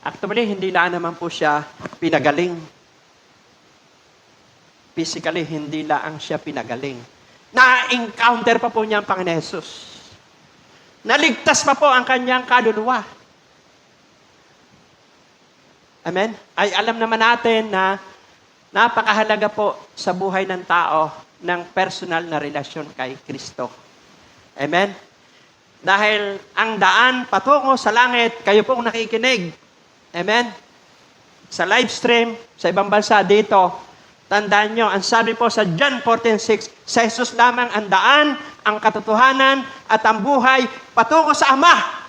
actually, hindi lang naman po siya pinagaling. Physically, hindi lang siya pinagaling. Na-encounter pa po niya ang Panginoon Hesus. Naligtas pa po ang kanyang kaluluwa. Amen? Ay alam naman natin na napakahalaga po sa buhay ng tao ng personal na relasyon kay Kristo. Amen? Dahil ang daan patungo sa langit, kayo pong nakikinig. Amen? Sa live stream, sa ibang bansa dito, tandaan nyo, ang sabi po sa John 14:6, sa Jesus lamang ang daan, ang katotohanan, at ang buhay patungo sa Ama.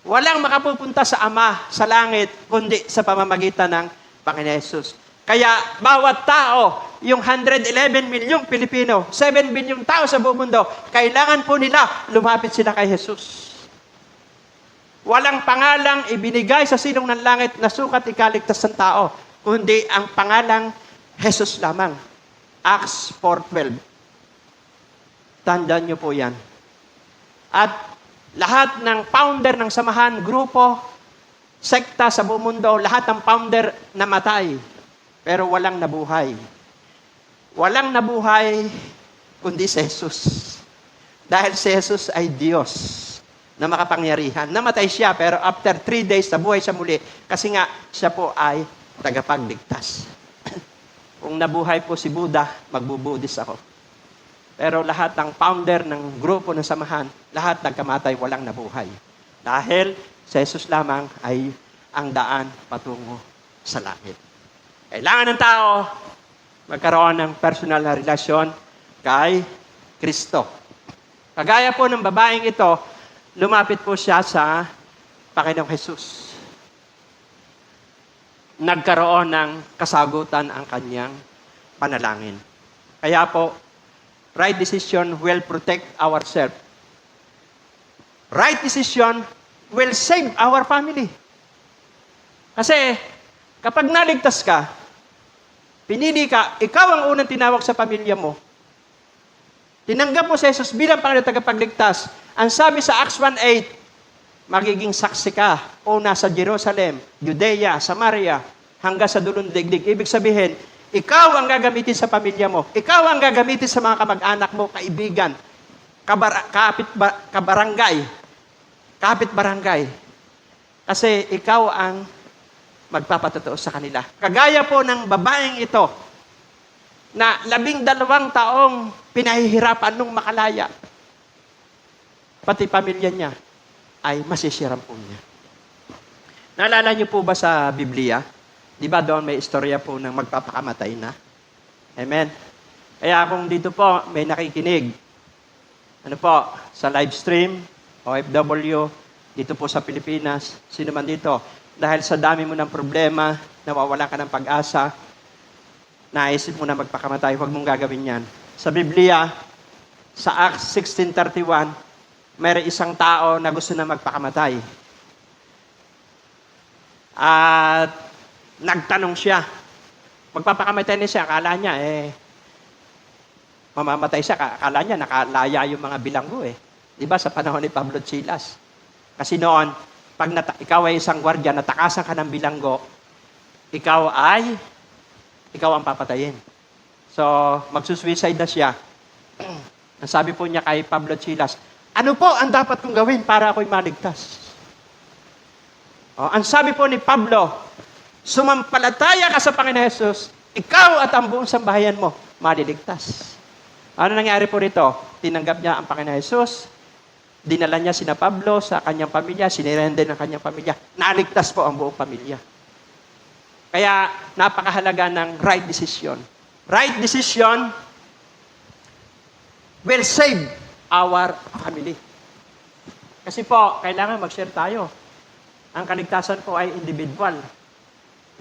Walang makapupunta sa Ama, sa langit, kundi sa pamamagitan ng Panginoon Hesus. Kaya bawat tao, yung 111 milyong Pilipino, 7 bilyong tao sa buong mundo, kailangan po nila lumapit sila kay Jesus. Walang pangalang ibinigay sa silong ng langit na sukat ikaligtas ng tao, kundi ang pangalang Jesus lamang. Acts 4:12. Tandaan niyo po yan. At lahat ng founder ng samahan, grupo, sekta sa buong mundo, lahat ng founder namatay. Pero walang nabuhay. Walang nabuhay kundi si Jesus. Dahil si Jesus ay Diyos na makapangyarihan. Namatay siya, pero after 3 days, nabuhay siya muli. Kasi nga, siya po ay tagapagligtas. Kung nabuhay po si Buddha, magbubudis ako. Pero lahat ng founder ng grupo ng samahan, lahat nagkamatay, walang nabuhay. Dahil si Jesus lamang ay ang daan patungo sa langit. Kailangan ng tao magkaroon ng personal na relasyon kay Kristo. Kagaya po ng babaeng ito, lumapit po siya sa Panginoong Hesus. Nagkaroon ng kasagutan ang kanyang panalangin. Kaya po, right decision will protect ourselves. Right decision will save our family. Kasi, kapag naligtas ka, pinili ka, ikaw ang unang tinawag sa pamilya mo. Tinanggap mo si Jesus bilang Panginoon at tagapagligtas. Ang sabi sa Acts 1:8, magiging saksi ka una sa Jerusalem, Judea, Samaria, hanggang sa dulong digdig. Ibig sabihin, ikaw ang gagamitin sa pamilya mo. Ikaw ang gagamitin sa mga kamag-anak mo, kaibigan, kapit barangay. Kasi ikaw ang magpapatotoo sa kanila. Kagaya po ng babaeng ito, na 12 taong pinahihirapan nung makalaya. Pati pamilya niya ay masisiram po niya. Naalala niyo po ba sa Biblia? Di ba doon may istorya po ng magpapakamatay na? Amen? Kaya kung dito po may nakikinig, ano po, sa live stream, OFW, dito po sa Pilipinas, sino man dito, dahil sa dami mo ng problema, nawawala ka ng pag-asa, naisip mo na magpakamatay, huwag mong gagawin yan. Sa Biblia, sa Acts 16:31, mayroong isang tao na gusto na magpakamatay. At nagtanong siya. Magpapakamatay na siya, akala niya, mamamatay siya, akala niya, nakalaya yung mga bilanggo Diba sa panahon ni Pablo at Silas? Kasi noon, pag ikaw ay isang gwardiya, natakasan ka ng bilanggo, ikaw ang papatayin. So, magsusuicide na siya. Ang sabi po niya kay Pablo at Silas, ano po ang dapat kong gawin para ako'y maligtas? Ang sabi po ni Pablo, sumampalataya ka sa Panginoon Jesus, ikaw at ang buong sambahayan mo, maliligtas. Ano nangyari po rito? Tinanggap niya ang Panginoon Jesus, dinala niya sina Pablo sa kanyang pamilya, sinirende ng kanyang pamilya, naligtas po ang buong pamilya. Kaya napakahalaga ng right decision. Right decision will save our family. Kasi po, kailangan mag-share tayo. Ang kaligtasan po ay individual.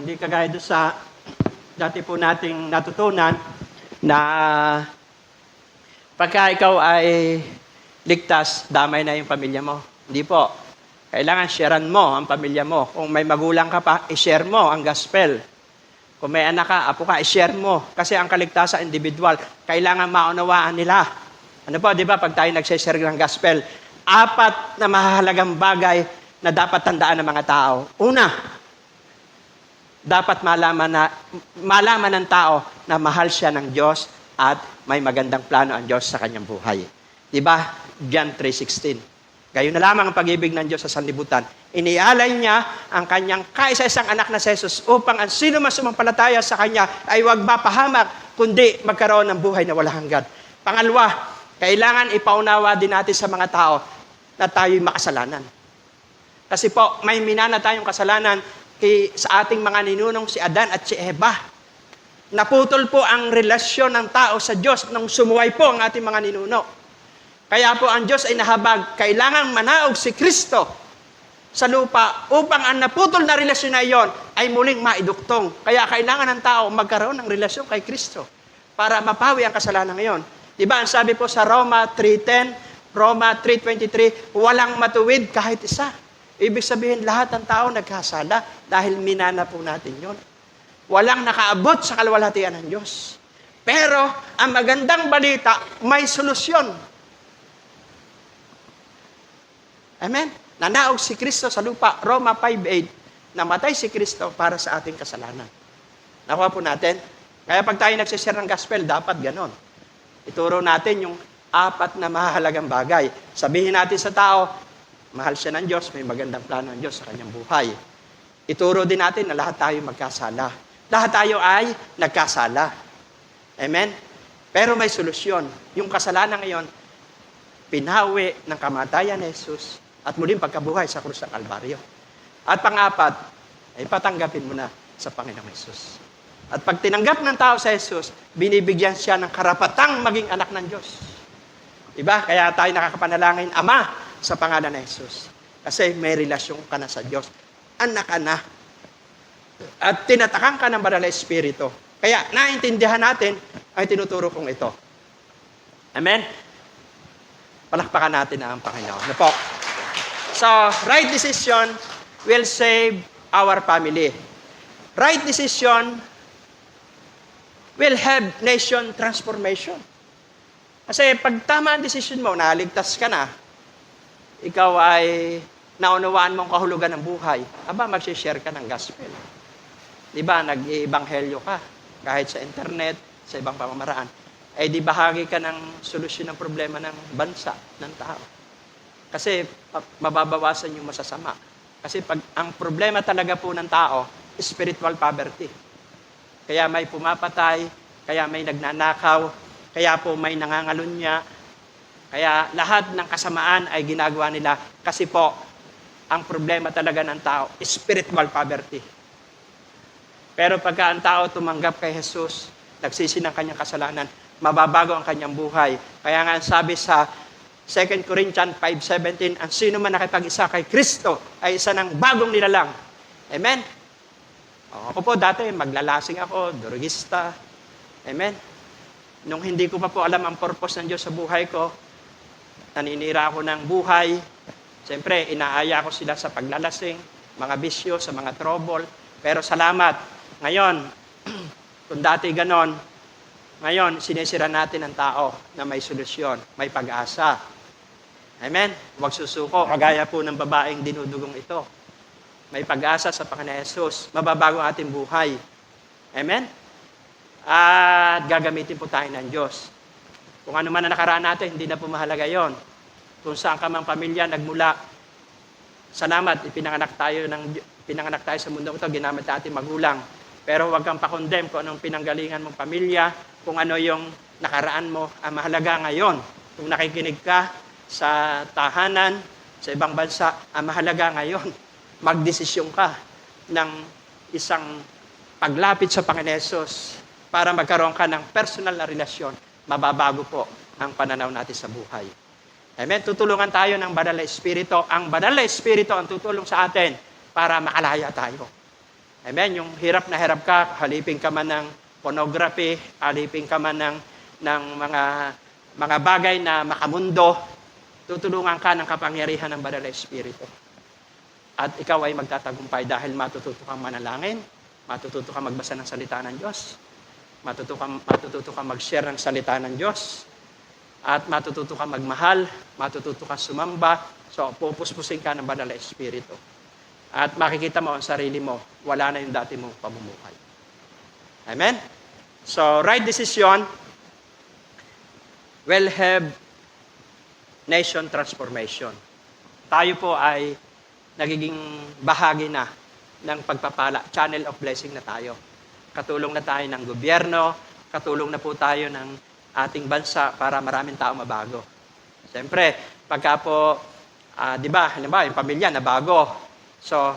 Hindi kagaya doon sa dati po nating natutunan na pagka ikaw ay ligtas, damay na yung pamilya mo. Hindi po. Kailangan sharean mo ang pamilya mo. Kung may magulang ka pa, i-share mo ang gospel. Kung may anak ka, apo ka, i-share mo. Kasi ang kaligtasan individual, kailangan maunawaan nila. Ano po, di ba, pag tayo nagsishare ng gospel, 4 na mahalagang bagay na dapat tandaan ng mga tao. Una, dapat malaman ng tao na mahal siya ng Diyos at may magandang plano ang Diyos sa kanyang buhay. Di ba? John 3:16. Gayon na lamang ang pag-ibig ng Diyos sa sanlibutan. Inialay niya ang kanyang kaisa-isang anak na si Jesus upang ang sino man sumampalataya sa kanya ay huwag mapahamak, kundi magkaroon ng buhay na walang hanggan. Pangalawa, kailangan ipaunawa din natin sa mga tao na tayo'y makasalanan. Kasi po, may minana tayong kasalanan sa ating mga ninunong si Adan at si Eva. Naputol po ang relasyon ng tao sa Diyos nung sumuway po ang ating mga ninuno. Kaya po ang Diyos ay nahabag, kailangang manaog si Kristo sa lupa upang ang naputol na relasyon na iyon ay muling maiduktong. Kaya kailangan ng tao magkaroon ng relasyon kay Kristo para mapawi ang kasalanan ngayon. Diba, ang sabi po sa Roma 3:10, Roma 3:23, walang matuwid kahit isa. Ibig sabihin, lahat ng tao nagkasala dahil minana po natin yon. Walang nakaabot sa kaluwalhatian ng Diyos. Pero, ang magandang balita, may solusyon. Amen? Nanaog si Kristo sa lupa, Roma 5:8, namatay si Kristo para sa ating kasalanan. Nakuha po natin? Kaya pag tayo nagsishare ng gospel, dapat ganon. Ituro natin yung 4 na mahalagang bagay. Sabihin natin sa tao, mahal siya ng Diyos, may magandang plano ng Diyos sa kanyang buhay. Ituro din natin na lahat tayo magkasala. Lahat tayo ay nagkasala. Amen? Pero may solusyon. Yung kasalanan ngayon, pinawi ng kamatayan ni Jesus at muling pagkabuhay sa krus ng Kalbaryo. At pang-4, ay patanggapin mo na sa Panginoong Jesus. At pag tinanggap ng tao sa Jesus, binibigyan siya ng karapatang maging anak ng Diyos. Diba? Kaya tayo nakakapanalangin, Ama, sa pangalan ng Jesus. Kasi may relasyon ka na sa Diyos. Anak ka na. At tinatakan ka ng Banal na Espiritu. Kaya naintindihan natin ang tinuturo kong ito. Amen? Palakpakan natin ang Panginoon. Ano po? So, right decision will save our family. Right decision will have nation transformation. Kasi pag tama ang decision mo, naligtas ka na, ikaw ay naunawaan mong kahulugan ng buhay, mag-share ka ng gospel. Di ba, nag-iebanghelyo ka, kahit sa internet, sa ibang pamamaraan, ay di bahagi ka ng solusyon ng problema ng bansa, ng tao. Kasi mababawasan yung masasama. Kasi pag ang problema talaga po ng tao, spiritual poverty. Kaya may pumapatay, kaya may nagnanakaw, kaya po may nangangalunya, kaya lahat ng kasamaan ay ginagawa nila kasi po ang problema talaga ng tao, spiritual poverty. Pero pagka ang tao tumanggap kay Jesus, nagsisi ng kanyang kasalanan, mababago ang kanyang buhay. Kaya nga sabi sa 2 Corinthians 5:17, ang sino man nakipag-isa kay Kristo ay isa ng bagong nilalang. Amen? Ako po dati, maglalasing ako, drugista. Amen? Nung hindi ko pa po alam ang purpose ng Diyos sa buhay ko, naninira ako ng buhay. Siyempre, inaaya ko sila sa paglalasing, mga bisyo, sa mga trouble. Pero salamat. Ngayon, kung dati ganon, ngayon, sinisira natin ang tao na may solusyon, may pag-asa. Amen? Huwag susuko, kagaya po ng babaeng dinudugong ito. May pag-asa sa Panginoon Jesus. Mababago ang ating buhay. Amen? At gagamitin po tayo ng Diyos. Kung ano man na nakaraan natin, hindi na po mahalaga yon. Kung saan ka mang pamilya nagmula, salamat, pinanganak tayo sa mundo ito, ginamit natin magulang. Pero huwag kang pa-condemn kung anong pinanggalingan mong pamilya, kung ano yung nakaraan mo. Ang mahalaga ngayon, kung nakikinig ka sa tahanan, sa ibang bansa, ang mahalaga ngayon, magdesisyon ka ng isang paglapit sa Panginoon Jesus para magkaroon ka ng personal na relasyon. Mababago po ang pananaw natin sa buhay. Amen? Tutulungan tayo ng Banal na Espiritu. Ang Banal na Espiritu ang tutulong sa atin para makalaya tayo. Amen? Yung hirap na hirap ka, halipin ka man ng pornography, halipin ka man ng mga bagay na makamundo, tutulungan ka ng kapangyarihan ng Banal na Espiritu. At ikaw ay magtatagumpay dahil matututo kang manalangin, matututo kang magbasa ng salita ng Diyos, matututo kang mag-share ng salita ng Diyos, at matututo kang magmahal, matututo kang sumamba, so pupuspusin ka ng Banal na Espiritu. At makikita mo ang sarili mo, wala na yung dati mong pamumuhay. Amen? So, right decision will have nation transformation. Tayo po ay nagiging bahagi na ng pagpapala, channel of blessing na tayo. Katulong na tayo ng gobyerno, katulong na po tayo ng ating bansa para maraming tao mabago. Siyempre, pagka po, di ba, halimbawa, yung pamilya na bago, so,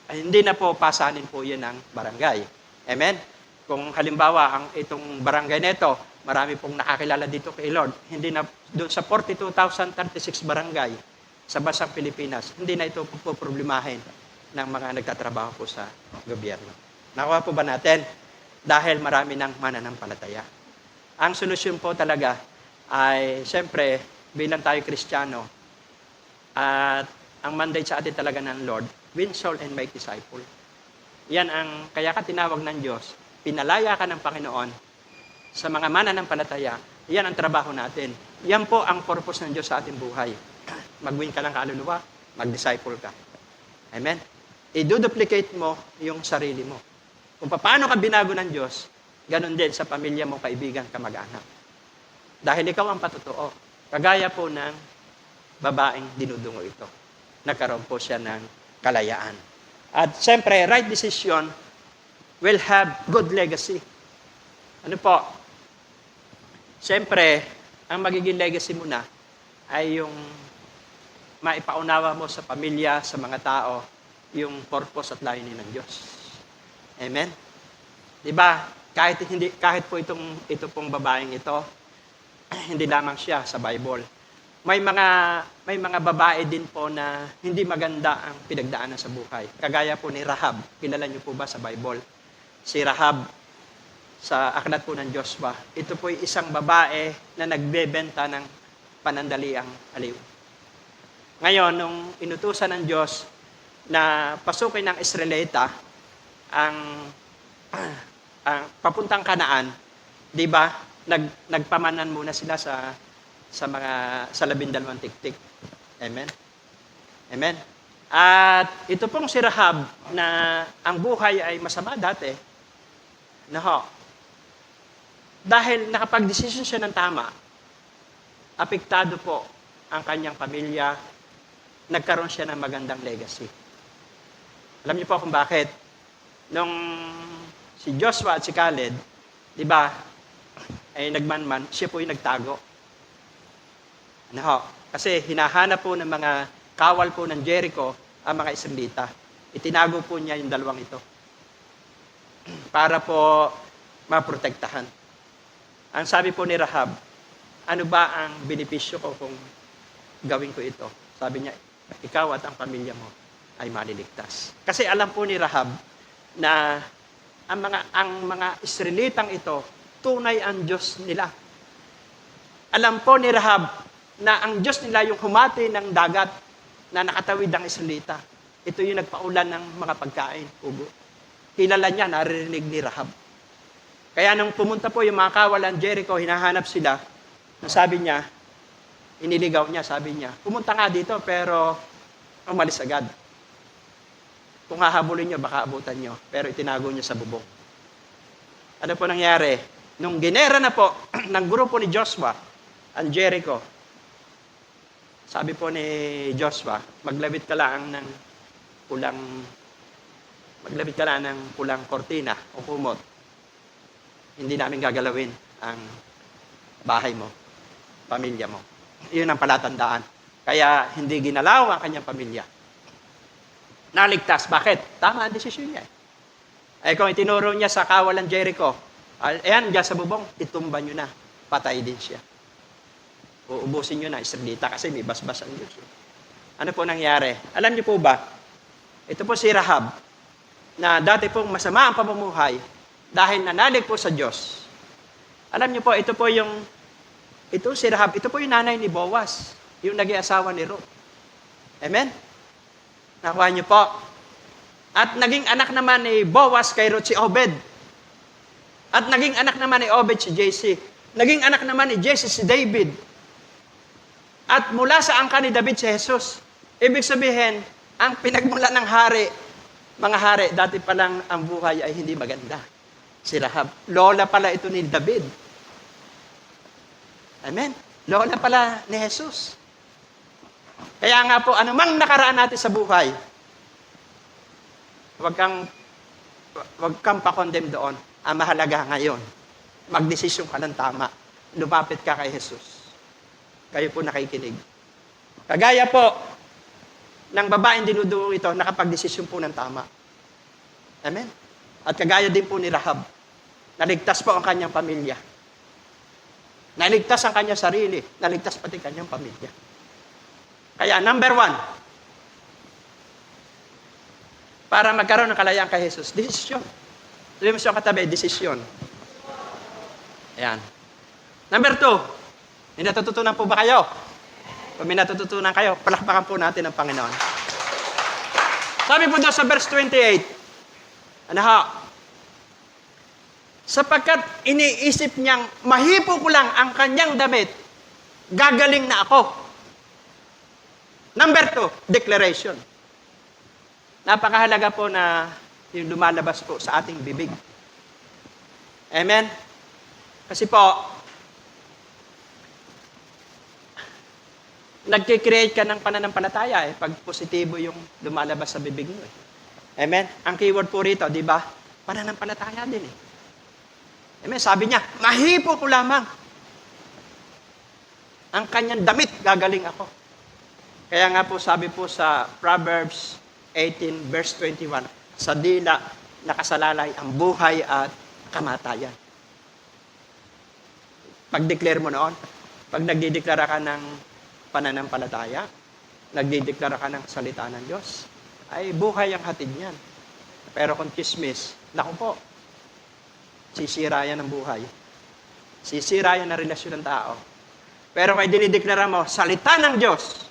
hindi na po pasanin po yun ng barangay. Amen? Kung halimbawa, itong barangay nito, marami pong nakakilala dito kay Lord, hindi na, doon sa 42,036 barangay sa bansang Pilipinas, hindi na ito po problemahin ng mga nagtatrabaho po sa gobyerno. Nakuha po ba natin? Dahil marami ng mananampalataya. Ang solusyon po talaga ay, siyempre, bilang tayo Kristiyano, at ang mandate sa atin talaga ng Lord, win soul and make disciple. Yan ang, kaya ka tinawag ng Diyos, pinalaya ka ng Panginoon sa mga mananampalataya, yan ang trabaho natin. Yan po ang purpose ng Diyos sa ating buhay. Mag-win ka ng kaluluwa, mag-disciple ka. Amen? I-duplicate mo yung sarili mo. Kung paano ka binago ng Diyos, ganun din sa pamilya mo, kaibigan, kamag-anak. Dahil ikaw ang patotoo. Kagaya po ng babaeng dinudungo ito. Nagkaroon po siya ng kalayaan. At siyempre, right decision will have good legacy. Ano po? Siyempre, ang magiging legacy mo na ay yung maipaunawa mo sa pamilya, sa mga tao, yung purpose at layunin ng Diyos. Amen? Diba? Kahit po ito pong babaeng ito, hindi lamang siya sa Bible. May mga babae din po na hindi maganda ang pinagdaanan sa buhay. Kagaya po ni Rahab. Kilala niyo po ba sa Bible? Si Rahab sa aklat po ng Joshua. Ito po ay isang babae na nagbebenta ng panandaliang aliw. Ngayon, nung inutusan ng Diyos na pasukin ng Israelita ang papuntang Kanaan, 'Di ba? Nagpamanan muna sila sa 12 tiktik. Amen. Amen. At ito pong si Rahab na ang buhay ay masama dati. Naho. Dahil nakapag-desisyon siya ng tama, apektado po ang kanyang pamilya, nagkaroon siya ng magandang legacy. Alam niyo po kung bakit? Nung si Joshua at si Caleb, di ba, ay nagmanman, siya po yung nagtago. Ano ho? Kasi hinahanap po ng mga kawal po ng Jericho ang mga Israelita. Itinago po niya yung dalawang ito para po maprotektahan. Ang sabi po ni Rahab, ano ba ang benepisyo ko kung gawin ko ito? Sabi niya, ikaw at ang pamilya mo ay maliligtas. Kasi alam po ni Rahab na ang mga Israelitang ito, tunay ang Diyos nila. Alam po ni Rahab na ang Diyos nila yung humati ng dagat na nakatawid ang Israelita. Ito yung nagpaulan ng mga pagkain, ugo. Kilala niya, naririnig ni Rahab. Kaya nung pumunta po yung mga kawalan Jericho, hinahanap sila, sabi niya, iniligaw niya, sabi niya, pumunta nga dito pero umalis agad. Kung hahabulin niyo, baka abutan niyo. Pero itinago niya sa bubong. Ano po nangyari? Nung ginera na po ng grupo ni Joshua, ang Jericho, sabi po ni Joshua, maglabit ka lang ng pulang kortina o kumot. Hindi namin gagalawin ang bahay mo, pamilya mo. Iyon ang palatandaan. Kaya hindi ginalaw ang kanyang pamilya. Naligtas. Bakit? Tama ang desisyon niya. Ay kung itinuro niya sa kawalan Jericho, ayan, diyan sa bubong, itumba nyo na. Patay din siya. Uubusin nyo na, Israelita, kasi may basbas ang Diyos. Ano po nangyari? Alam niyo po ba, ito po si Rahab, na dati pong masama ang pamumuhay, dahil nanalig po sa Diyos. Alam niyo po, ito si Rahab, ito po yung nanay ni Boaz, yung naging asawa ni Ruth. Amen? Nakuha niyo po. At naging anak naman ni Boaz kay Ruth si Obed. At naging anak naman ni Obed si Jesse. Naging anak naman ni Jesse si David. At mula sa angka ni David si Jesus. Ibig sabihin, ang pinagmula ng hari, mga hari, dati pa lang ang buhay ay hindi maganda. Si Rahab. Lola pala ito ni David. Amen? Lola pala ni Jesus. Kaya nga po, anumang nakaraan natin sa buhay, wag kang pa-condemn doon. Ang mahalaga ngayon, magdesisyon ka ng tama. Lumapit ka kay Jesus. Kayo po nakikinig. Kagaya po ng babaeng dinudurog ito, nakapagdesisyon po ng tama. Amen? At kagaya din po ni Rahab, naligtas po ang kanyang pamilya. Naligtas ang kanyang sarili, naligtas pati kanyang pamilya. Kaya number 1, para magkaroon ng kalayaan kay Jesus, desisyon. Sabi mo siya katabi, desisyon. Ayan. Number 2, may natututunan po ba kayo? Kung may natututunan kayo, palakpakan po natin ang Panginoon. Sabi po doon sa verse 28, ano ha? Sapagkat iniisip niyang mahipo ko lang ang kanyang damit, gagaling na ako. Number 2, declaration. Napakahalaga po na yung lumalabas po sa ating bibig. Amen? Kasi po, nagkikreate ka ng pananampalataya pag positibo yung lumalabas sa bibig mo. Amen? Ang keyword po rito, di ba? Pananampalataya din Amen? Sabi niya, mahipo ko lamang. Ang kanyang damit, gagaling ako. Kaya nga po, sabi po sa Proverbs 18, verse 21, sa dila nakasalalay ang buhay at kamatayan. Pag-declare mo noon, pag nagdideklara ka ng pananampalataya, nagdideklara ka ng salita ng Diyos, ay buhay ang hatid niyan. Pero kung chismis, naku po, sisira yan ang buhay. Sisira yan ang relasyon ng tao. Pero kung dinideklara mo, salita ng Diyos,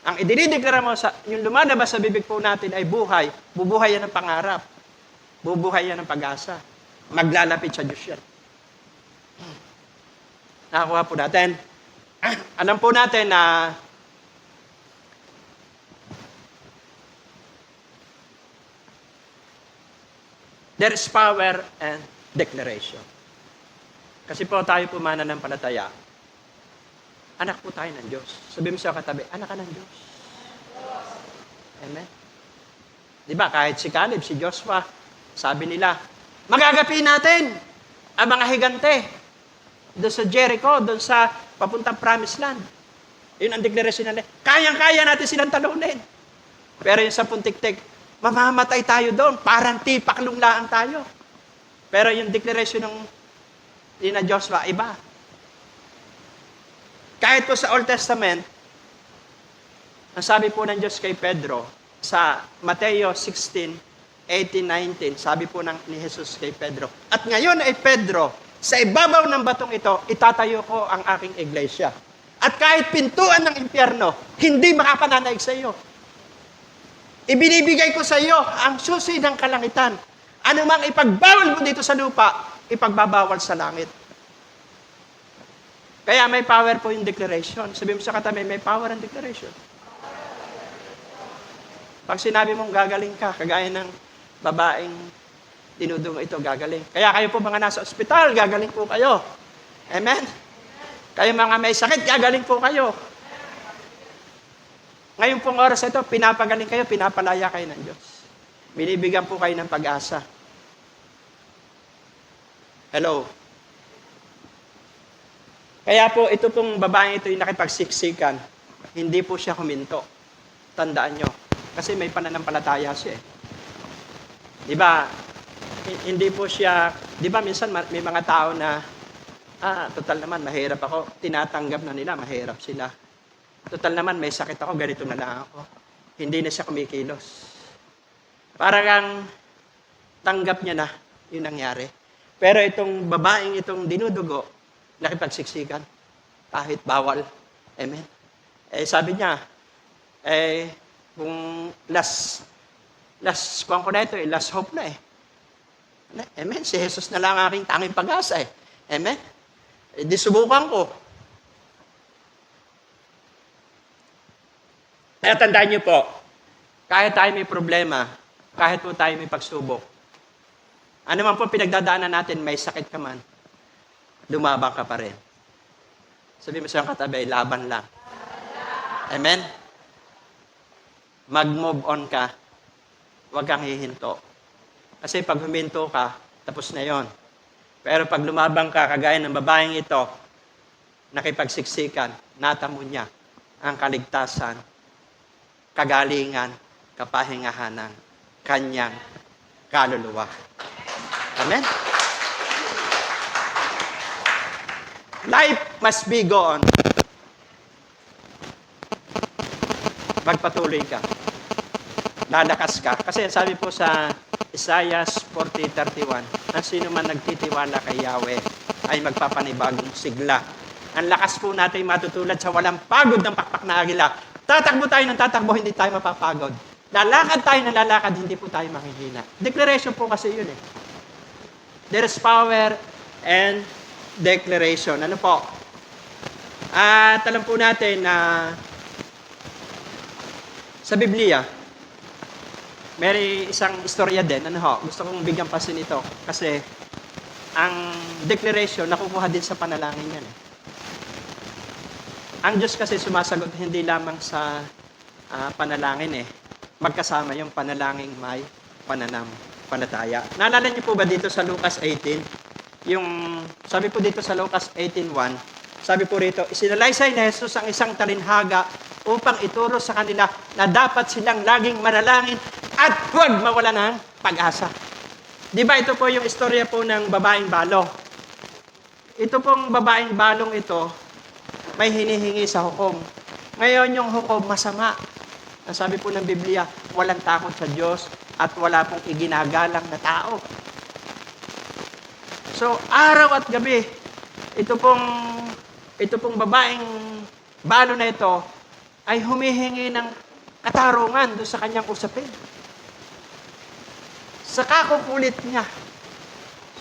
ang idinideklara mo, yung lumalabas sa bibig po natin ay buhay, bubuhay yan ang pangarap. bubuhay yan ng pag-asa. Maglalapit sa Diyos yan. Nakakuha po natin. Alam po natin na there is power and declaration. Kasi po tayo po mananampalataya. Anak po tayo ng Diyos. Sabi mo sa katabi, anak ka ng Diyos. Amen? Di ba, kahit si Caleb, si Joshua, sabi nila, magagapi natin ang mga higante doon sa Jericho, doon sa papuntang Promised Land. Yun ang deklarasyon nila. Kayang-kaya natin silang talunin. Pero yung sa puntik-tik, mamamatay tayo doon. Parang tipaklong lang tayo. Pero yung deklarasyon ng ina Joshua, iba. Kahit po sa Old Testament, ang sabi po ng Diyos kay Pedro, sa Mateo 16, 18, 19, sabi po ni Jesus kay Pedro, at ngayon ay Pedro, sa ibabaw ng batong ito, itatayo ko ang aking iglesia. At kahit pintuan ng impyerno, hindi makapananaig sa iyo. Ibinibigay ko sa iyo ang susi ng kalangitan. Ano mang ipagbawal mo dito sa lupa, ipagbabawal sa langit. Kaya may power po yung declaration. Sabi mo sa katabi, may power ang declaration. Pag sinabi mong gagaling ka, kagaya ng babaeng dinudungo ito, gagaling. Kaya kayo po mga nasa ospital, gagaling po kayo. Amen? Kayo mga may sakit, gagaling po kayo. Ngayon pong oras ito, pinapagaling kayo, pinapalaya kayo ng Diyos. Binibigyan po kayo ng pag-asa. Hello? Kaya po, ito pong babaeng ito yung nakipagsiksikan. Hindi po siya huminto. Tandaan nyo. Kasi may pananampalataya siya eh. Di ba? Hindi po siya, di ba minsan may mga tao na, total naman, mahirap ako. Tinatanggap na nila, mahirap sila. Total naman, may sakit ako, ganito na lang ako. Hindi na siya kumikilos. Parang tanggap niya na yung nangyari. Pero itong babaeng itong dinudugo, nakipagsiksikan. Kahit bawal. Amen. Sabi niya, kung last kuwan ko na ito, last hope na eh. Amen. Si Jesus na lang aking tanging pag-asa eh. Amen. Di subukan ko. Kaya tandaan niyo po, kahit tayo may problema, kahit po tayo may pagsubok, ano man po pinagdadaanan natin, may sakit ka man, lumabang ka pa rin. Sabi mo sa katabi, laban lang. Amen? Mag-move on ka. Huwag kang hihinto. Kasi pag huminto ka, tapos na yon. Pero pag lumabang ka, kagaya ng babaeng ito, nakipagsiksikan, natamo niya ang kaligtasan, kagalingan, kapahingahan ng kanyang kaluluwa. Amen? Life must be go on. Magpatuloy ka. Lalakas ka. Kasi sabi po sa Isaiah 40:31, ang sino man nagtitiwala kay Yahweh ay magpapanibagong sigla. Ang lakas po natin matutulad sa walang pagod ng pakpak na agila. Tatakbo tayo ng tatakbo, hindi tayo mapapagod. Lalakad tayo ng lalakad, hindi po tayo mahihina. Declaration po kasi yun eh. There is power and declaration. Ano po? At alam po natin na sa Biblia, may isang istorya din. Ano ho? Gusto kong bigyan pasin ito. Kasi ang declaration, nakukuha din sa panalangin yan eh. Ang Diyos kasi sumasagot hindi lamang sa panalangin eh. Magkasama yung panalangin may pananampalataya. Naalala niyo po ba dito sa Lucas 18? Yung, sabi po dito sa Lucas 18:1, sabi po rito, isinalaysay na Jesus ang isang talinhaga upang ituro sa kanila na dapat silang laging manalangin at huwag mawala ng pag-asa. Di ba ito po yung istorya po ng babaeng balong? Ito pong babaeng balong ito, may hinihingi sa hukom. Ngayon yung hukom masama. Ang sabi po ng Biblia, walang takot sa Diyos at wala pong iginagalang na tao. So, araw at gabi, ito pong babaeng balo na ito ay humihingi ng katarungan doon sa kanyang usapin. Sa kakukulit niya.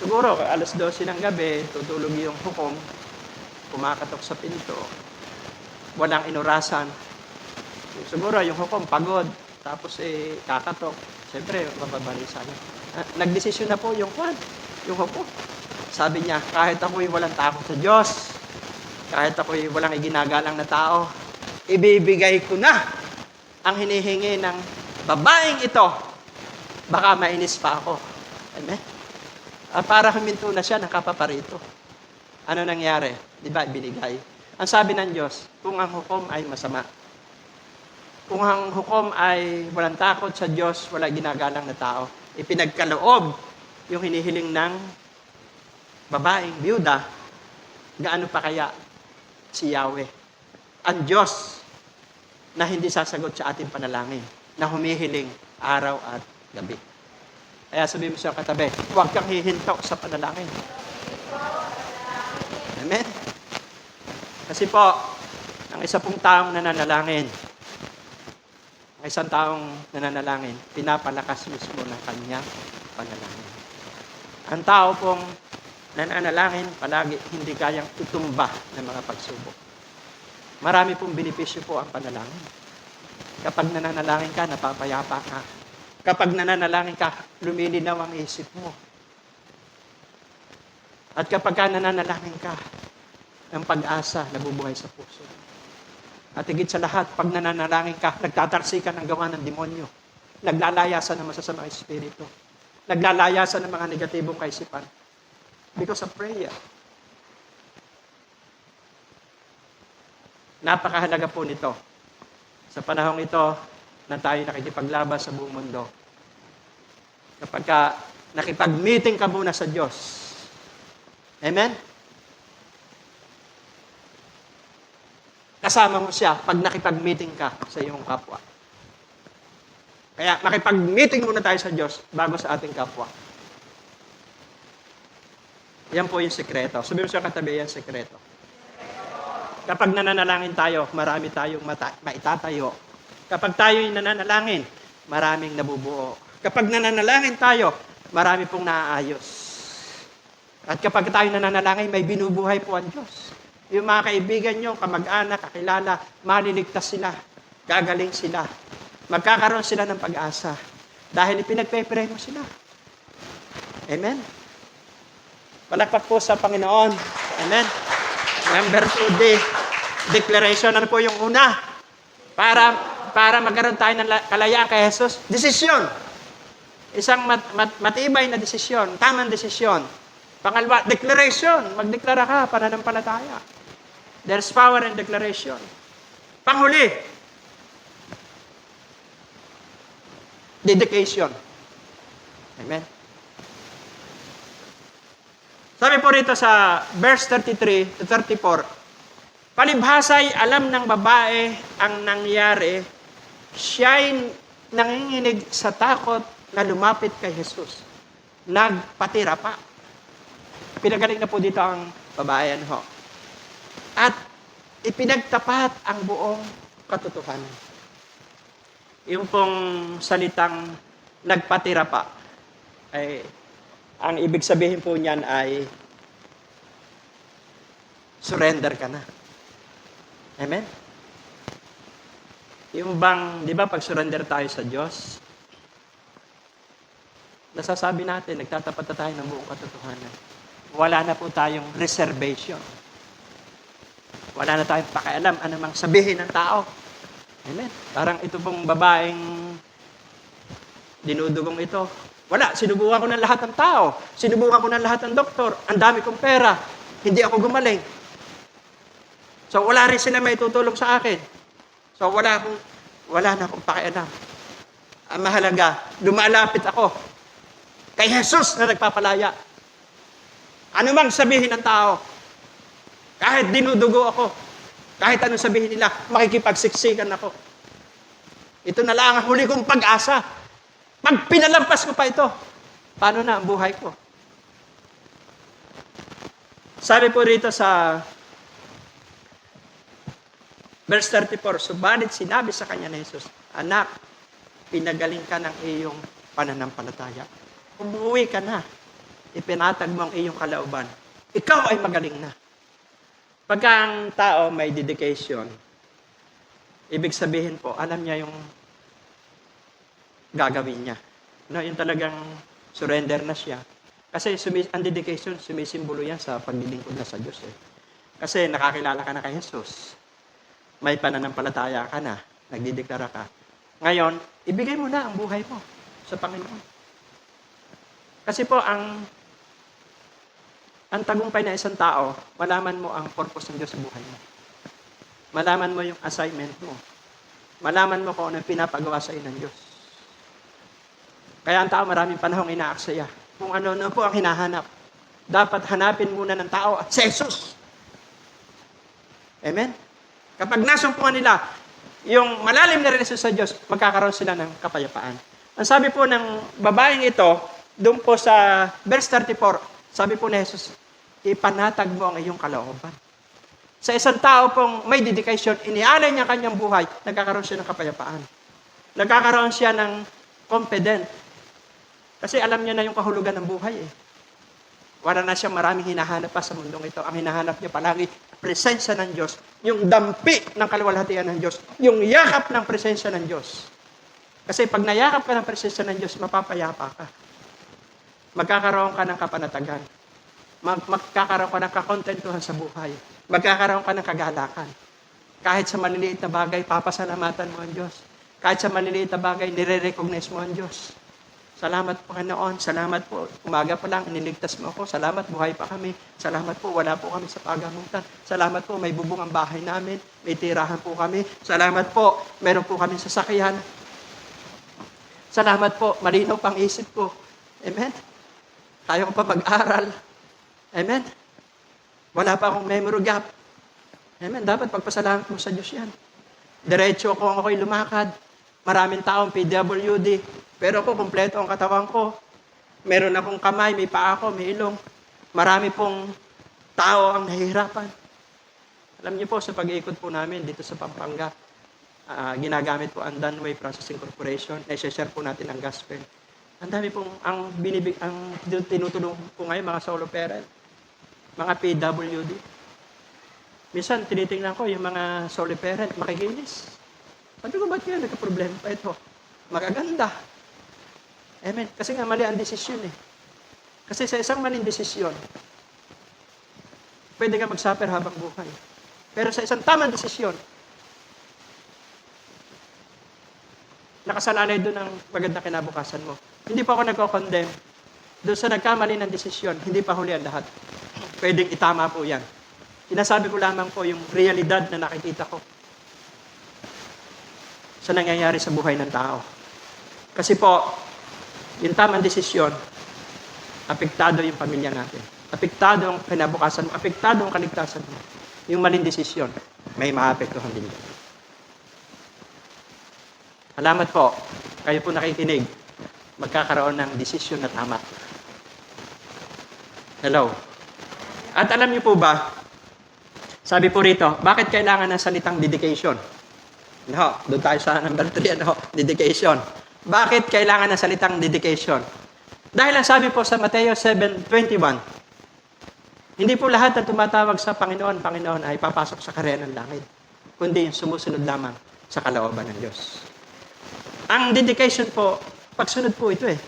Siguro, alas 12 ng gabi, tutulog yung hukom, kumakatok sa pinto, walang inurasan. Siguro, yung hukom, pagod, tapos kakatok. Siyempre, mababalisa niya. Nagdesisyon na po yung hukom. Sabi niya, kahit ako'y walang takot sa Diyos, kahit ako'y walang iginagalang na tao, ibibigay ko na ang hinihingi ng babaeng ito. Baka mainis pa ako. Amen? Para huminto na siya, nakapaparito. Ano nangyari? Di ba, binigay? Ang sabi ng Diyos, kung ang hukom ay masama, kung ang hukom ay walang takot sa Diyos, wala ginagalang na tao, ipinagkaloob yung hinihiling ng babaeng biyuda, gaano pa kaya si Yahweh? Ang Diyos na hindi sasagot sa ating panalangin, na humihiling araw at gabi. Kaya sabihin mo sa katabi, huwag kang hihinto sa panalangin. Amen? Kasi po, ang isa pong taong nananalangin, ang isang taong nananalangin, pinapalakas mismo ng kanyang panalangin. Ang tao pong nananalangin, palagi hindi kayang tutumba ng mga pagsubok. Marami pong benepisyo po ang panalangin. Kapag nananalangin ka, napapayapa ka. Kapag nananalangin ka, lumilinaw ang isip mo. At kapag ka nananalangin ka, ang pag-asa nabubuhay sa puso. At higit sa lahat, pag nananalangin ka, nagtatarsikan ng gawa ng demonyo. Naglalayasan ng masasamang espiritu. Naglalayasan ng mga negatibong kaisipan. Because of prayer. Napakahalaga po nito. Sa panahong ito, na tayo nakikipaglaban sa buong mundo. Kapag ka nakipag-meeting ka muna sa Diyos. Amen? Kasama mo siya pag nakipag-meeting ka sa iyong kapwa. Kaya makipag-meeting muna tayo sa Diyos bago sa ating kapwa. Yan po yung sekreto. Sabi mo sa katabi, yan sekreto. Kapag nananalangin tayo, marami tayong maitatayo. Kapag tayo'y nananalangin, maraming nabubuo. Kapag nananalangin tayo, marami pong naaayos. At kapag tayo nananalangin, may binubuhay po ang Diyos. Yung mga kaibigan nyo, kamag-anak, kakilala, maliligtas sila, gagaling sila. Magkakaroon sila ng pag-asa. Dahil ipinagpe-pray mo sila. Amen? Palakpak po sa Panginoon. Amen? Number 2, declaration. Ano po yung una? Para magkaroon tayo ng kalayaan kay Jesus, desisyon. Isang matibay na desisyon, tamang desisyon. Pangalawa, declaration. Magdeklara ka, pananampalataya. There's power in declaration. Panghuli, dedication. Amen. Sabi po rito sa verse 33 to 34, palibhasa'y alam ng babae ang nangyari, siya'y nanginginig sa takot na lumapit kay Jesus. Nagpatira pa. Pinagaling na po dito ang babae. At ipinagtapat ang buong katotohanan. Yung pong salitang nagpatira pa, ay ang ibig sabihin po niyan ay surrender ka na. Amen? Yung bang, di ba, pag surrender tayo sa Diyos, nasasabi natin, nagtatapat na tayo ng buong katotohanan. Wala na po tayong reservation. Wala na tayong pakialam anumang sabihin ng tao. Amen? Parang ito pong babaeng dinudugong ito. Wala, sinubukan ko ng lahat ng tao. Sinubukan ko ng lahat ng doktor. Ang dami kong pera. Hindi ako gumaling. So, wala rin sila may tutulong sa akin. So, wala na akong pakialam. Ang mahalaga, lumalapit ako kay Jesus na nagpapalaya. Ano mang sabihin ng tao, kahit dinudugo ako, kahit anong sabihin nila, makikipagsiksikan ako. Ito na lang ang huli kong pag-asa. Pag pinalampas ko pa ito, paano na ang buhay ko? Sabi po rito sa verse 34, subalit sinabi sa kanya ni Jesus, anak, pinagaling ka ng iyong pananampalataya. Ang ibig sabihin po niyan ay surrender ka na. Amen? Parang ito pong babaeng dinudugong ito. Wala, sinubukan ko ng lahat ng tao. Sinubukan ko ng lahat ng doktor. Ang dami kong pera. Hindi ako gumaling. So, wala rin sila may tutulong sa akin. So, wala na akong pakialam anumang sabihin ng tao, kahit dinudugo ako, kahit anong sabihin nila, makikipagsiksikan ako. Ito na lang ang huli kong pag-asa. Pag pinalampas ko pa ito, paano na ang buhay ko? Sabi po rito sa umuwi ka na, ipinatag mo ang iyong kalooban, ikaw ay magaling na. Pagka ang tao may dedication, ibig sabihin po, alam niya yung gagawin niya. No, yung talagang surrender na siya. Kasi ang dedication, sumisimbolo yan sa paglilingkod na sa Diyos. Kasi nakakilala ka na kay Jesus. May pananampalataya ka na, nagdideklara ka. Ngayon, ibigay mo na ang buhay mo sa Panginoon. Kasi po, ang tagumpay na isang tao, malaman mo ang purpose ng Diyos sa buhay mo. Malaman mo yung assignment mo. Malaman mo kung ano yung pinapagawa sa iyo ng Diyos. Kaya ang tao maraming panahong inaaksaya. Kung ano po ang hinahanap. Dapat hanapin muna ng tao at si Jesus. Amen? Kapag nasumpungan nila yung malalim na relasyon sa Diyos, magkakaroon sila ng kapayapaan. Ang sabi po ng babaeng ito, doon po sa verse 34, sabi po ni Jesus, ipanatag mo ang iyong kalooban. Sa isang tao pong may dedication, inialay niya kanyang buhay, nagkakaroon siya ng kapayapaan. Nagkakaroon siya ng confident. Kasi alam niya na yung kahulugan ng buhay eh. Wala na siyang maraming hinahanap pa sa mundong ito. Ang hinahanap niya palagi, presensya ng Diyos. Yung dampi ng kaluwalhatian ng Diyos. Yung yakap ng presensya ng Diyos. Kasi pag nayakap ka ng presensya ng Diyos, mapapayapa ka. Magkakaroon ka ng kapanatagan. Magkakaroon ka ng kakontentuhan sa buhay. Magkakaroon ka ng kagalakan. Kahit sa maliliit na bagay, papasalamatan mo ang Diyos. Kahit sa maliliit na bagay, nire-recognize mo ang Diyos. Salamat po, Panginoon. Salamat po. Umaga pa lang, iniligtas mo ako. Salamat, buhay pa kami. Salamat po, wala po kami sa pagamutan. Salamat po, may bubong ang bahay namin. May tirahan po kami. Salamat po, meron po kami sasakyan. Salamat po, malinaw pang isip ko. Amen? Kaya ko pa mag-aral. Amen? Wala pa akong memory gap. Amen? Dapat pagpasalamat mo sa Diyos yan. Diretso kung ako'y lumakad. Maraming taong PWD. Pero ako, kompleto ang katawan ko. Meron akong kamay, may paa ako, may ilong. Marami pong tao ang nahihirapan. Alam niyo po, sa pag-iikot po namin dito sa Pampanga, ginagamit po ang Danway Processing Corporation. Na-share po natin ang gospel. Ang dami pong, ang tinutulong po ngayon, mga solo parent, mga PWD. Minsan, tinitingnan ko yung mga solo parent, makikinis. Sabi ko, ba't kaya nagka-problema pa ito? Magaganda. Amen. Kasi nga mali ang desisyon eh. Kasi sa isang maling desisyon, pwede ka mag-suffer habang buhay. Pero sa isang tamang desisyon, nakasalalay doon ang magandang kinabukasan mo. Hindi pa ako nagko-condemn. Doon sa nagkamali ng desisyon, hindi pa huli ang lahat. Pwedeng itama po yan. Sinasabi ko lamang po yung realidad na nakikita ko sa nangyayari sa buhay ng tao. Kasi po, yung tamang desisyon, apektado yung pamilya natin. Apektado ang kinabukasan mo, apektado ang kaligtasan mo. Yung maling desisyon, may maapektuhan din. Salamat po, kayo po nakikinig, magkakaroon ng desisyon na tama. Hello. At alam niyo po ba, sabi po rito, bakit kailangan ng salitang dedication? No, doon tayo sa number 3, dedication. Bakit kailangan ng salitang dedication? Dahil ang sabi po sa Mateo 7:21, hindi po lahat na tumatawag sa Panginoon, Panginoon ay papasok sa karera ng langit, kundi yung sumusunod lamang sa kalooban ng Diyos. Ang dedication po, pagsunod po ito eh.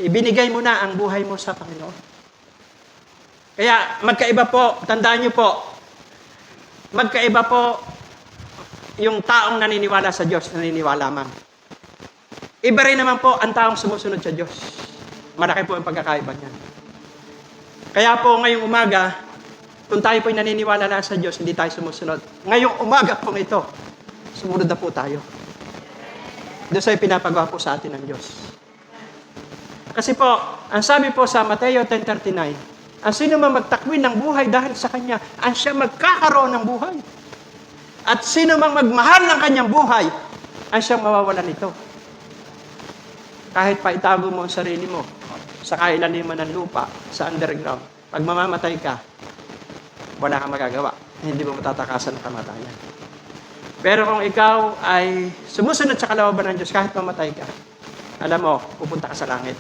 Ibinigay mo na ang buhay mo sa Panginoon. Kaya magkaiba po, tandaan niyo po, magkaiba po yung taong naniniwala sa Diyos, naniniwala lamang. Iba rin naman po ang taong sumusunod sa Diyos. Malaki po ang pagkakaiba niyan. Kaya po ngayong umaga, kung tayo po'y naniniwala na sa Diyos, hindi tayo sumusunod. Ngayong umaga pong ito, sumunod na po tayo. Doon sa'yo pinapagawa po sa atin ng Diyos. Kasi po, ang sabi po sa Mateo 10:39, ang sino man magtakwin ng buhay dahil sa Kanya, ang siya magkakaroon ng buhay. At sino mang magmahal ng kanyang buhay, ang siyang mawawalan nito. Kahit pa itago mo ang sarili mo sa kailaliman ng lupa, sa underground, pag mamamatay ka, wala kang magagawa. Hindi mo matatakasan ng kamatayan. Pero kung ikaw ay sumusunod sa kalooban ng Diyos, kahit mamatay ka, alam mo, pupunta ka sa langit.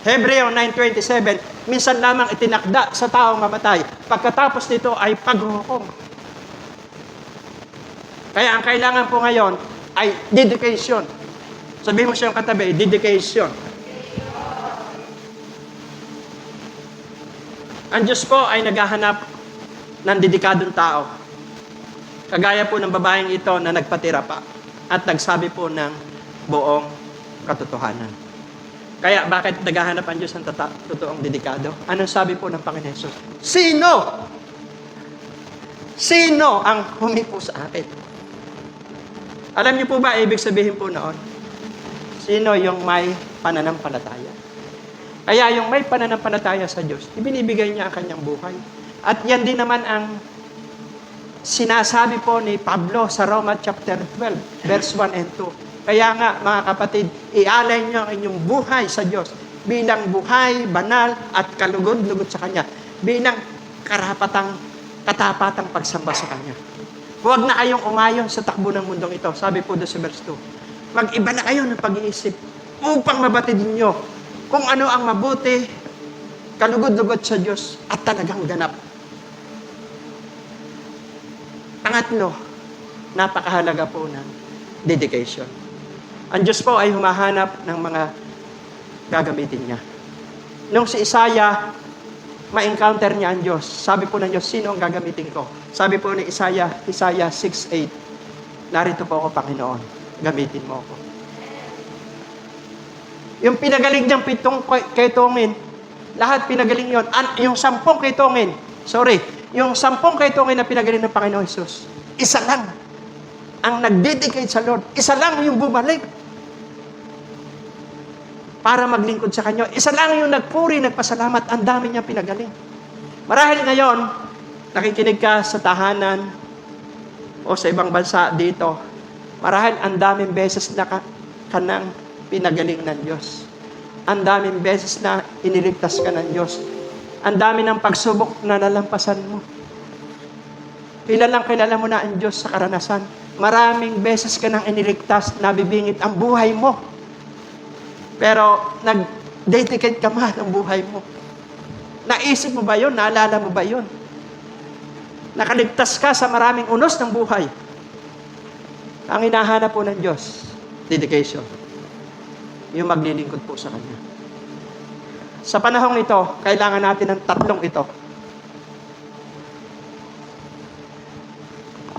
Hebreo 9:27, minsan lamang itinakda sa taong mamatay. Pagkatapos nito ay paghuhukom. Kaya ang kailangan po ngayon ay dedication. Sabihin mo siyang katabi, dedication. Ang Diyos po ay naghahanap ng dedikadong tao. Kagaya po ng babaeng ito na nagpatira pa at nagsabi po ng buong katotohanan. Kaya bakit naghahanap ang Diyos ng totoong dedikado? Anong sabi po ng Panginoon Jesus? Sino? Sino ang humipo sa akin? Alam niyo po ba, ibig sabihin po noon, sino yung may pananampalataya? Kaya yung may pananampalataya sa Diyos, ibinibigay niya ang kanyang buhay. At yan din naman ang sinasabi po ni Pablo sa Roma chapter 12, verse 1 and 2. Kaya nga, mga kapatid, ialay niyo ang inyong buhay sa Diyos bilang buhay, banal, at kalugod-lugod sa Kanya. Bilang katapatang pagsamba sa Kanya. Huwag na kayong umayon sa takbo ng mundong ito. Sabi po doon sa verse 2. Mag-iba na kayo ng pag-iisip upang mabatid niyo kung ano ang mabuti, kalugod-lugod sa Diyos, at talagang ganap. Pangatlo, napakahalaga po ng dedication. Ang Diyos po ay humahanap ng mga gagamitin niya. Nung si Isaiah, ma-encounter niya ang Diyos. Sabi po ng Diyos, sino ang gagamitin ko? Sabi po ni Isaiah 6:8, narito po ako, Panginoon, gamitin mo ako. Yung pinagaling niyang 7 kaitongin, lahat pinagaling yon. Yung 10 kaitongin, yung 10 kaitongin na pinagaling ng Panginoon Jesus, isa lang ang nag-dedicate sa Lord. Isa lang yung bumalik para maglingkod sa Kanya. Isa lang yung nagpuri, nagpasalamat. Ang dami niya pinagaling. Marahil ngayon, nakikinig ka sa tahanan o sa ibang bansa dito, marahil ang daming beses na kanang pinagaling ng Diyos. Ang daming beses na iniligtas ka ng Diyos. Ang dami ng pagsubok na nalampasan mo. Kilala mo na ang Diyos sa karanasan. Maraming beses ka nang iniligtas, nabibingit ang buhay mo. Pero nag-dedicate ka man ang buhay mo. Naisip mo ba yun? Naalala mo ba yun? Nakaligtas ka sa maraming unos ng buhay. Ang hinahanap po ng Diyos, dedication. Yung maglilingkod po sa Kanya. Sa panahong ito, kailangan natin ng tatlong ito.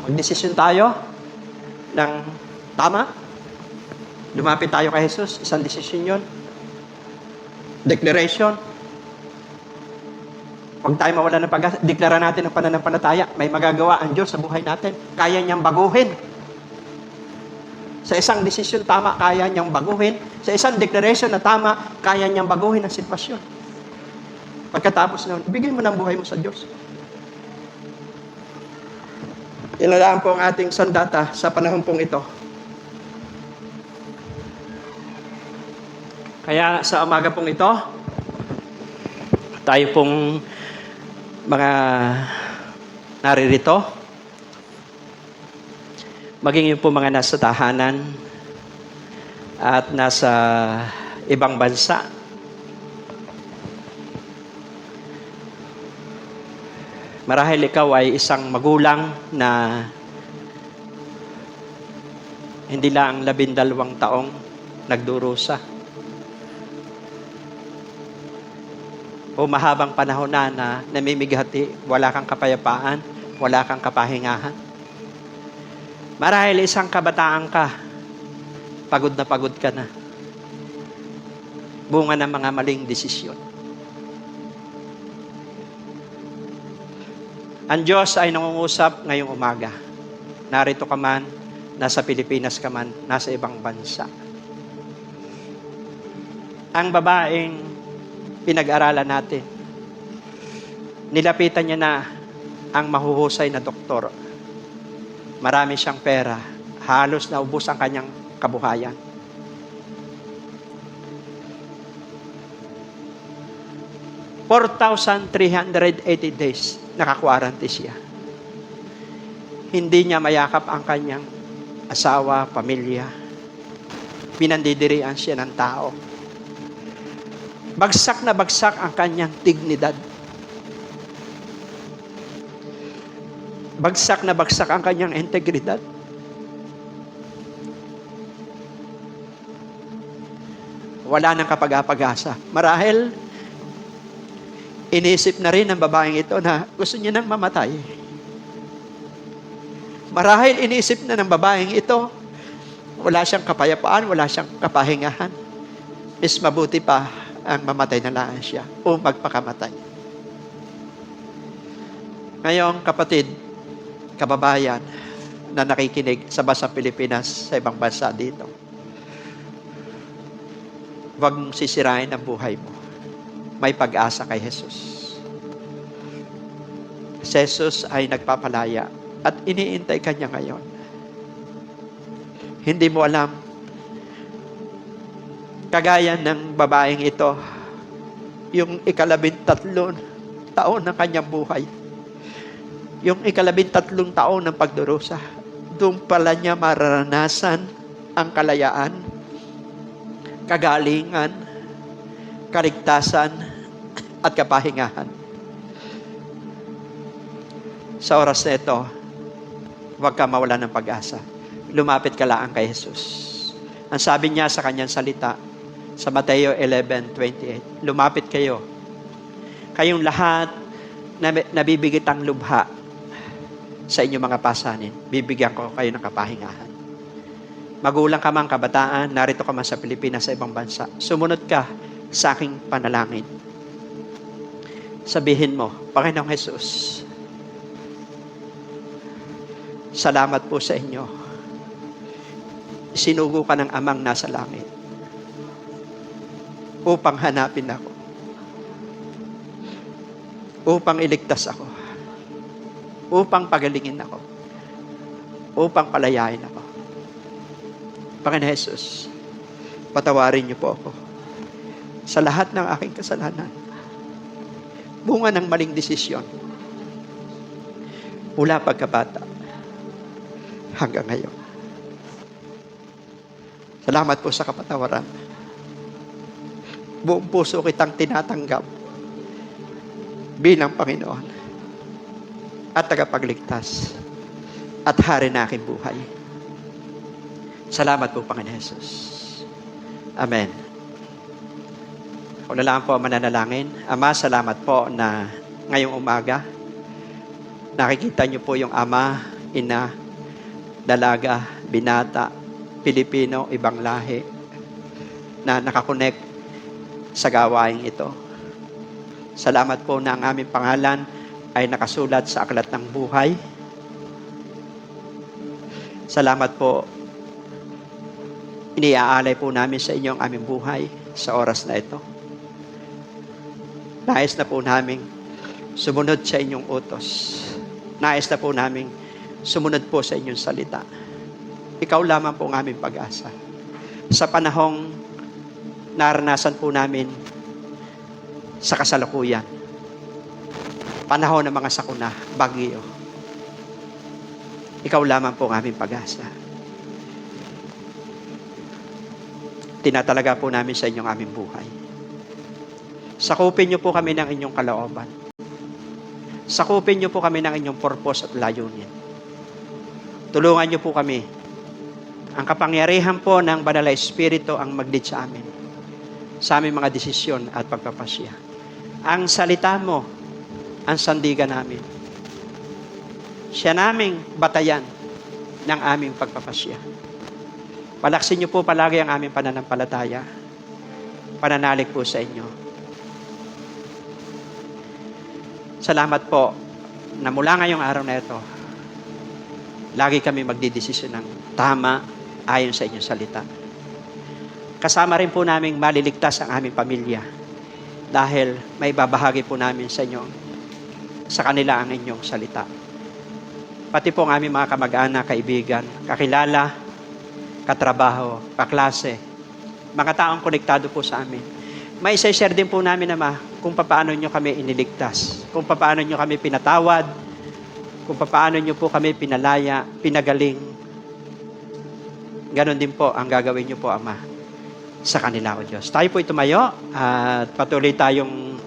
Magdesisyon tayo ng tama. Lumapit tayo kay Jesus. Isang desisyon yun. Declaration. Huwag tayo mawala ng pag-asa. Deklara natin ang pananampalataya. May magagawa ang Diyos sa buhay natin. Kaya niyang baguhin. Sa isang desisyon tama, kaya niyang baguhin. Sa isang declaration na tama, kaya niyang baguhin ang sitwasyon. Pagkatapos na, bigay mo ng buhay mo sa Diyos. Inalaan po ang ating sandata sa panahon pong ito. Kaya sa umaga pong ito, tayo pong mga naririto, maging yung po mga nasa tahanan at nasa ibang bansa. Marahil ikaw ay isang magulang na hindi lang 12 taong nagdurusa. O mahabang panahon na namimigati, wala kang kapayapaan, wala kang kapahingahan. Marahil isang kabataan ka, pagod ka na. Bunga ng mga maling desisyon. Ang Diyos ay nangungusap ngayong umaga. Narito ka man, nasa Pilipinas ka man, nasa ibang bansa. Ang babaeng pinag-aralan natin, nilapitan niya na ang mahuhusay na doktor. Marami siyang pera. Halos naubos ang kanyang kabuhayan. $4,380 days naka-quarantine siya. Hindi niya mayakap ang kanyang asawa, pamilya. Pinandidirian siya ng tao. Bagsak na bagsak ang kanyang dignidad. Bagsak na bagsak ang kanyang integridad. Wala nang kapag-apag-asa. Marahil, inisip na rin ng babaeng ito na gusto niya nang mamatay. Marahil inisip na ng babaeng ito, wala siyang kapayapaan, wala siyang kapahingahan. Mas mabuti pa ang mamatay na lang siya o magpakamatay. Ngayon, kapatid, kababayan na nakikinig sa Basang Pilipinas, sa ibang bansa dito, huwag mong sisirain ang buhay mo. May pag-asa kay Jesus. Si Jesus ay nagpapalaya at iniintay ka niya ngayon. Hindi mo alam, kagaya ng babaeng ito, yung 13 taon ng kanyang buhay, yung 13 taon ng pagdurusa, doon pala niya mararanasan ang kalayaan, kagalingan, kaligtasan, at kapahingahan. Sa oras na ito, huwag ka mawalan ng pag-asa. Lumapit ka lang kay Jesus. Ang sabi niya sa kanyang salita, sa Mateo 11:28, lumapit kayo. Kayong lahat na nabibigitang lubha sa inyong mga pasanin, bibigyan ko kayo ng kapahingahan. Magulang ka man, kabataan, narito ka man sa Pilipinas, sa ibang bansa, sumunod ka sa aking panalangin. Sabihin mo, Panginoong Jesus, salamat po sa inyo. Sinugo ka ng Amang nasa langit upang hanapin ako, upang iligtas ako, upang pagalingin ako, upang palayain ako. Panginoon Jesus, patawarin niyo po ako sa lahat ng aking kasalanan, bunga ng maling desisyon, mula pagkabata hanggang ngayon. Salamat po sa kapatawaran. Buong puso kitang tinatanggap bilang Panginoon at tagapagligtas at hari na aking buhay. Salamat po, Panginoon Jesus. Amen. Ako na lang po mananalangin. Ama, salamat po na ngayong umaga nakikita niyo po yung ama, ina, dalaga, binata, Pilipino, ibang lahi na nakakonect sa gawain ito. Salamat po na ang aming pangalan ay nakasulat sa aklat ng buhay. Salamat po, iniaalay po namin sa inyo ang aming buhay sa oras na ito. Nais na po namin sumunod sa inyong utos. Nais na po namin sumunod po sa inyong salita. Ikaw lamang po ang aming pag-asa. Sa panahong naranasan po namin sa kasalukuyan, panahon ng mga sakuna, bagyo, ikaw lamang po ang aming pag-asa. Tinatalaga po namin sa inyong aming buhay. Sakupin niyo po kami ng inyong kalooban. Sakupin niyo po kami ng inyong purpose at layunin. Tulungan niyo po kami. Ang kapangyarihan po ng Banal na Espiritu ang mag-lead sa amin, sa aming mga desisyon at pagpapasya. Ang salita mo, ang sandigan namin. Siya naming batayan ng aming pagpapasya. Palaksin niyo po palagi ang aming pananampalataya. Pananalig po sa inyo. Salamat po na mula ngayong araw na ito, lagi kami magdidesisyon ng tama ayon sa inyong salita. Kasama rin po namin maliligtas ang aming pamilya dahil may babahagi po namin sa inyo, sa kanila ang inyong salita. Pati po ang aming mga kamag-anak, kaibigan, kakilala, katrabaho, kaklase, mga taong konektado po sa amin. May share din po namin, Ama, kung paano nyo kami iniligtas, kung paano nyo kami pinatawad, kung paano nyo po kami pinalaya, pinagaling. Ganon din po ang gagawin nyo po, Ama, sa kanila, O Diyos. Tayo po tumayo at patuloy tayong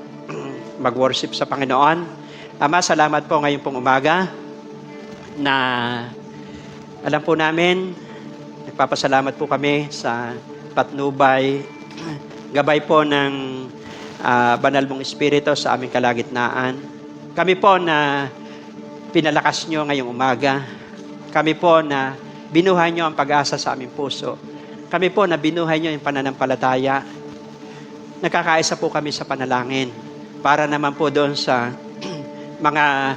mag-worship sa Panginoon. Ama, salamat po ngayon pong umaga na alam po namin, nagpapasalamat po kami sa patnubay, gabay po ng banal mong Espiritu sa aming kalagitnaan. Kami po na pinalakas nyo ngayong umaga. Kami po na binuhay nyo ang pag-asa sa aming puso. Kami po na binuhay nyo yung pananampalataya. Nakakaisa po kami sa panalangin para naman po doon sa mga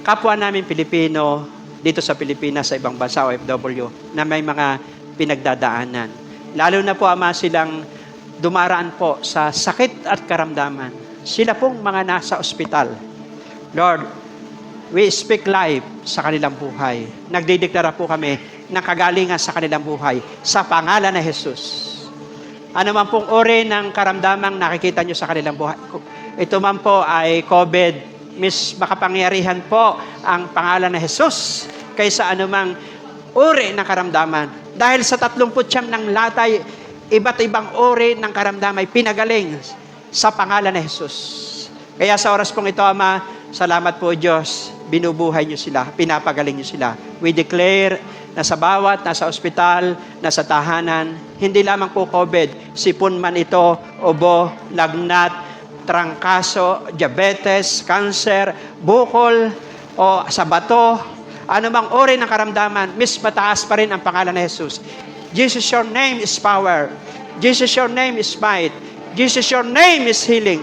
kapwa namin Pilipino dito sa Pilipinas, sa ibang bansa, OFW, na may mga pinagdadaanan. Lalo na po, Ama, silang dumaraan po sa sakit at karamdaman. Sila pong mga nasa ospital. Lord, we speak life sa kanilang buhay. Nagdideklara po kami ng kagalingan sa kanilang buhay sa pangalan ng Jesus. Ano man pong uri ng karamdamang nakikita nyo sa kanilang buhay. Ito man po ay COVID, makapangyarihan po ang pangalan ng Jesus kaysa anumang uri ng karamdaman. Dahil sa 39 ng latay, iba't ibang uri ng karamdaman ay pinagaling sa pangalan ng Jesus. Kaya sa oras pong ito, Ama, salamat po, Diyos. Binubuhay niyo sila, pinapagaling niyo sila. We declare na sa bawat nasa ospital, nasa tahanan, hindi lamang po COVID, sipon man ito, ubo, lagnat, trangkaso, diabetes, cancer, bukol, o sa bato, anumang uri ng karamdaman, mataas pa rin ang pangalan ng Jesus. Jesus, your name is power. Jesus, your name is might. Jesus, your name is healing.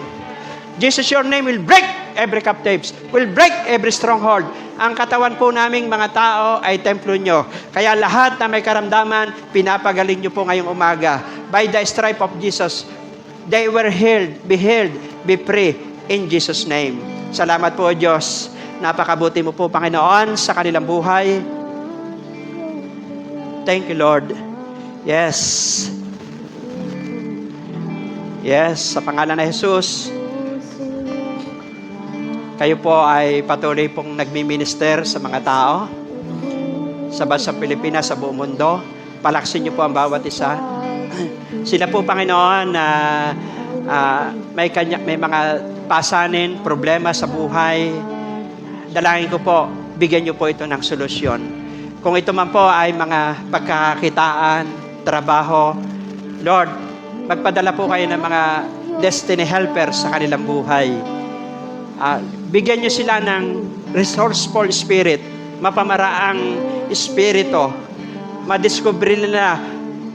Jesus, your name will break every captives, will break every stronghold. Ang katawan po naming mga tao ay templo nyo. Kaya lahat na may karamdaman, pinapagaling nyo po ngayong umaga. By the stripe of Jesus, they were healed, be free in Jesus' name. Salamat po, Diyos. Napakabuti mo po, Panginoon, sa kanilang buhay. Thank you, Lord. Yes. Yes, sa pangalan ng Jesus. Kayo po ay patuloy pong nagmi-minister sa mga tao sa bansang Pilipinas, sa buong mundo. Palaksin niyo po ang bawat isa. Sila po, Panginoon, na may mga pasanin, problema sa buhay. Dalangin ko po, bigyan niyo po ito ng solusyon. Kung ito man po ay mga pagkakakitaan, trabaho, Lord, magpadala po kayo ng mga destiny helpers sa kanilang buhay. Bigyan nyo sila ng resourceful spirit, mapamaraang espiritu, madiscover nila,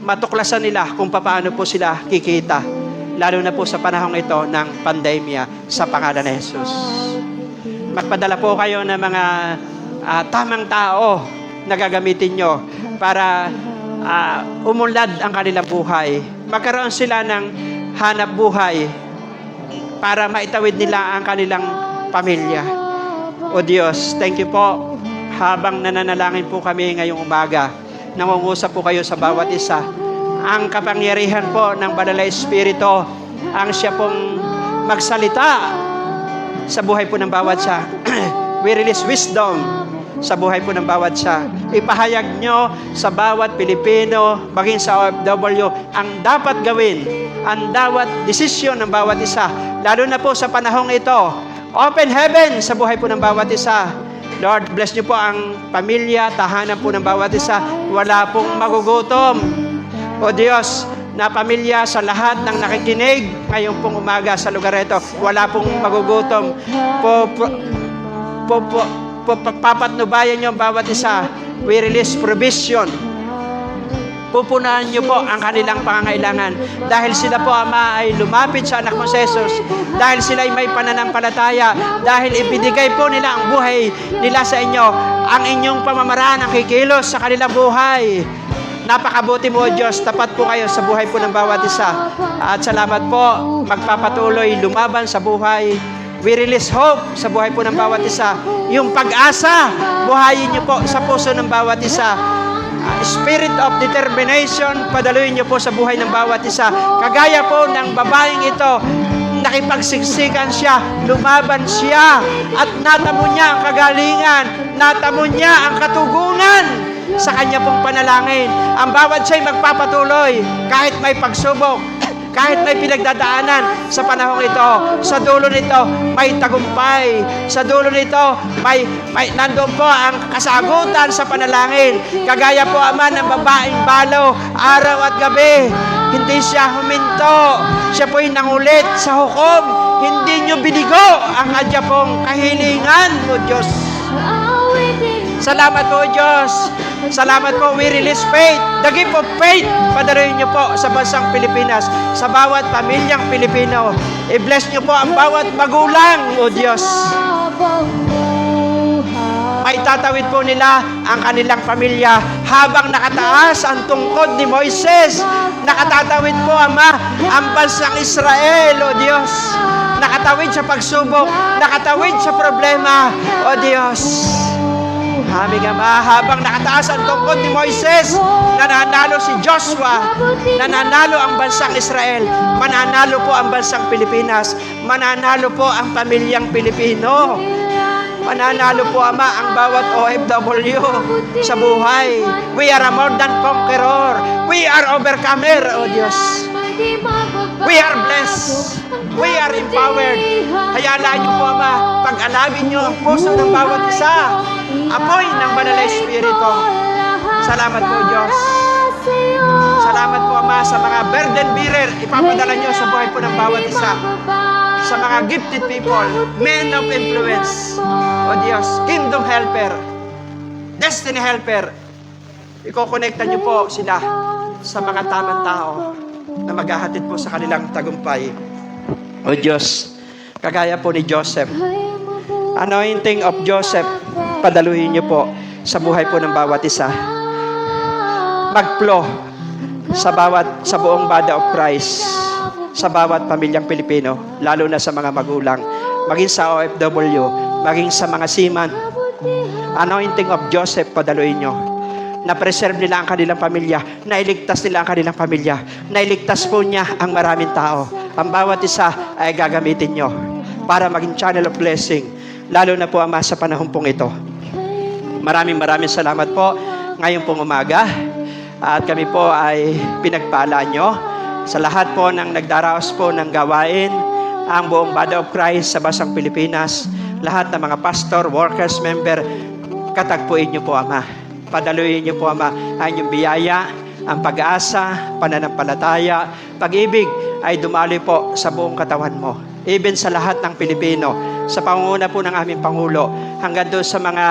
matuklasan nila kung paano po sila kikita, lalo na po sa panahong ito ng pandemya, sa pangalan ng Jesus. Magpadala po kayo ng mga tamang tao na gagamitin nyo para umunlad ang kanilang buhay. Magkaroon sila ng hanap buhay para maitawid nila ang kanilang pamilya. O Diyos, thank you po. Habang nananalangin po kami ngayong umaga, nangungusap po kayo sa bawat isa. Ang kapangyarihan po ng Banal na Espiritu, ang siya pong magsalita sa buhay po ng bawat isa. We release wisdom sa buhay po ng bawat isa. Ipahayag nyo sa bawat Pilipino, maging sa OFW, ang dapat gawin, ang bawat desisyon ng bawat isa, lalo na po sa panahong ito. Open heaven sa buhay po ng bawat isa. Lord, bless niyo po ang pamilya, tahanan po ng bawat isa. Wala pong magugutom. O Diyos, na pamilya sa lahat ng nakikinig ngayong pong umaga sa lugar ito, wala pong magugutom. Papatnubayan niyo ang bawat isa. We release provision. Pupunahan niyo po ang kanilang pangangailangan. Dahil sila po, Ama, ay lumapit sa anak mo si Jesus. Dahil sila ay may pananampalataya. Dahil ibinigay po nila ang buhay nila sa inyo. Ang inyong pamamaraan ang kikilos sa kanilang buhay. Napakabuti mo, Diyos. Tapat po kayo sa buhay po ng bawat isa. At salamat po, magpapatuloy lumaban sa buhay. We release hope sa buhay po ng bawat isa. Yung pag-asa, buhayin niyo po sa puso ng bawat isa. Spirit of determination, padaluin niyo po sa buhay ng bawat isa. Kagaya po ng babaeng ito, nakipagsiksikan siya, lumaban siya, at natamo niya ang kagalingan, natamo niya ang katugunan sa kanya pong panalangin. Ang bawat siya'y magpapatuloy kahit may pagsubok, kahit may pinagdadaanan sa panahong ito. Sa dulo nito, may tagumpay. Sa dulo nito, may nandoon po ang kasagutan sa panalangin. Kagaya po, Ama, ng babaeng balo, araw at gabi. Hindi siya huminto. Siya po'y nangulit sa hukom. Hindi niyo binigo ang kanya pong kahilingan, O Diyos. Salamat po, Diyos. Salamat po, we release faith. The gift of faith, padaluhin niyo po sa bansang Pilipinas, sa bawat pamilyang Pilipino. I-bless niyo po ang bawat magulang, O Diyos. Maitatawid po nila ang kanilang pamilya habang nakataas ang tungkod ni Moises. Nakatatawid po, Ama, ang bansang Israel, O Diyos. Nakatawid sa pagsubok, nakatawid sa problema, O Diyos. Aming Ama, habang nakataas ang tungkod ni Moises, nananalo si Joshua, nananalo ang bansang Israel, mananalo po ang bansang Pilipinas, mananalo po ang pamilyang Pilipino, mananalo po, Ama, ang bawat OFW sa buhay. We are a more than conqueror. We are overcomer, O Diyos. We are blessed. We are empowered. Hayaan niyo po, Ama, pag-alabin niyo ang puso ng bawat isa. Apoy ng Banal na Espiritu. Salamat po, Diyos. Salamat po, Ama, sa mga burden bearer. Ipapadala niyo sa buhay po ng bawat isa. Sa mga gifted people, men of influence. O Diyos, kingdom helper, destiny helper. Iko-connecta niyo po sila sa mga tamang tao na maghahatid po sa kanilang tagumpay. O Diyos, kagaya po ni Joseph, anointing of Joseph, padaluhin niyo po sa buhay po ng bawat isa. Mag-flow sa buong body of Christ, sa bawat pamilyang Pilipino, lalo na sa mga magulang, maging sa OFW, maging sa mga seaman. Anointing of Joseph, padaluhin niyo. Na-preserve nila ang kanilang pamilya, nailigtas nila ang kanilang pamilya, nailigtas po niya ang maraming tao. Ang bawat isa ay gagamitin niyo para maging channel of blessing, lalo na po, Ama, sa panahon pong ito. Maraming salamat po ngayon pong umaga, at kami po ay pinagpala niyo sa lahat po ng nagdaraos po ng gawain, ang buong Body of Christ sa bansang Pilipinas, lahat ng mga pastor, workers, member, katagpuin niyo po, Ama. Padaluhin niyo po, Ama, ang inyong biyaya, ang pag-asa, pananampalataya, pag-ibig ay dumaloy po sa buong katawan mo. Even sa lahat ng Pilipino, sa pangunguna po ng aming Pangulo, hanggang doon sa mga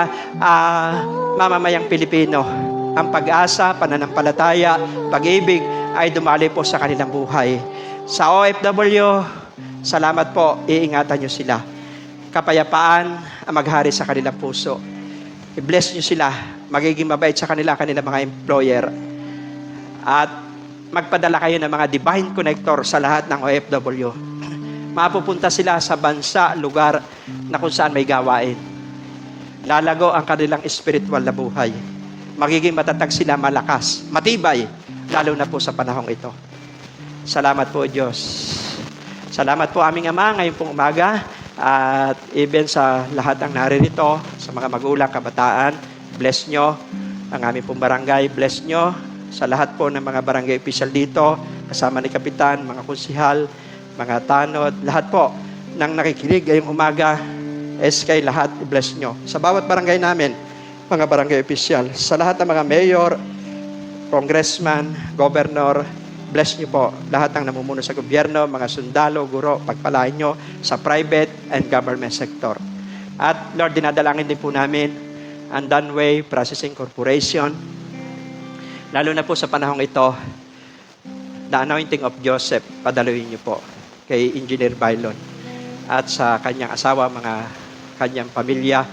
mamamayang Pilipino, ang pag-asa, pananampalataya, pag-ibig ay dumaloy po sa kanilang buhay. Sa OFW, salamat po, iingatan niyo sila. Kapayapaan ang maghari sa kanilang puso. I-bless niyo sila, magiging mabait sa kanilang mga employer. At magpadala kayo ng mga divine connector sa lahat ng OFW. Mapupunta sila sa bansa, lugar na kung saan may gawain. Lalago ang kanilang spiritual na buhay. Magiging matatag sila, malakas, matibay, lalo na po sa panahong ito. Salamat po, Diyos. Salamat po, aming Ama, ngayon pong umaga, at even sa lahat ng naririto, sa mga magulang, kabataan, bless nyo ang aming pong barangay, bless nyo sa lahat po ng mga barangay official dito, kasama ni Kapitan, mga konsihal, mga tanod, lahat po ng nakikinig ngayong umaga, SK, lahat, bless nyo. Sa bawat barangay namin, mga barangay official, sa lahat ng mga mayor, congressman, governor, bless nyo po lahat ng namumuno sa gobyerno, mga sundalo, guro, pagpalain nyo sa private and government sector. At Lord, dinadalangin din po namin ang Dunway Processing Corporation, lalo na po sa panahong ito, the anointing of Joseph, padaluhin nyo po kay Engineer Bailon at sa kanyang asawa, mga kanyang pamilya,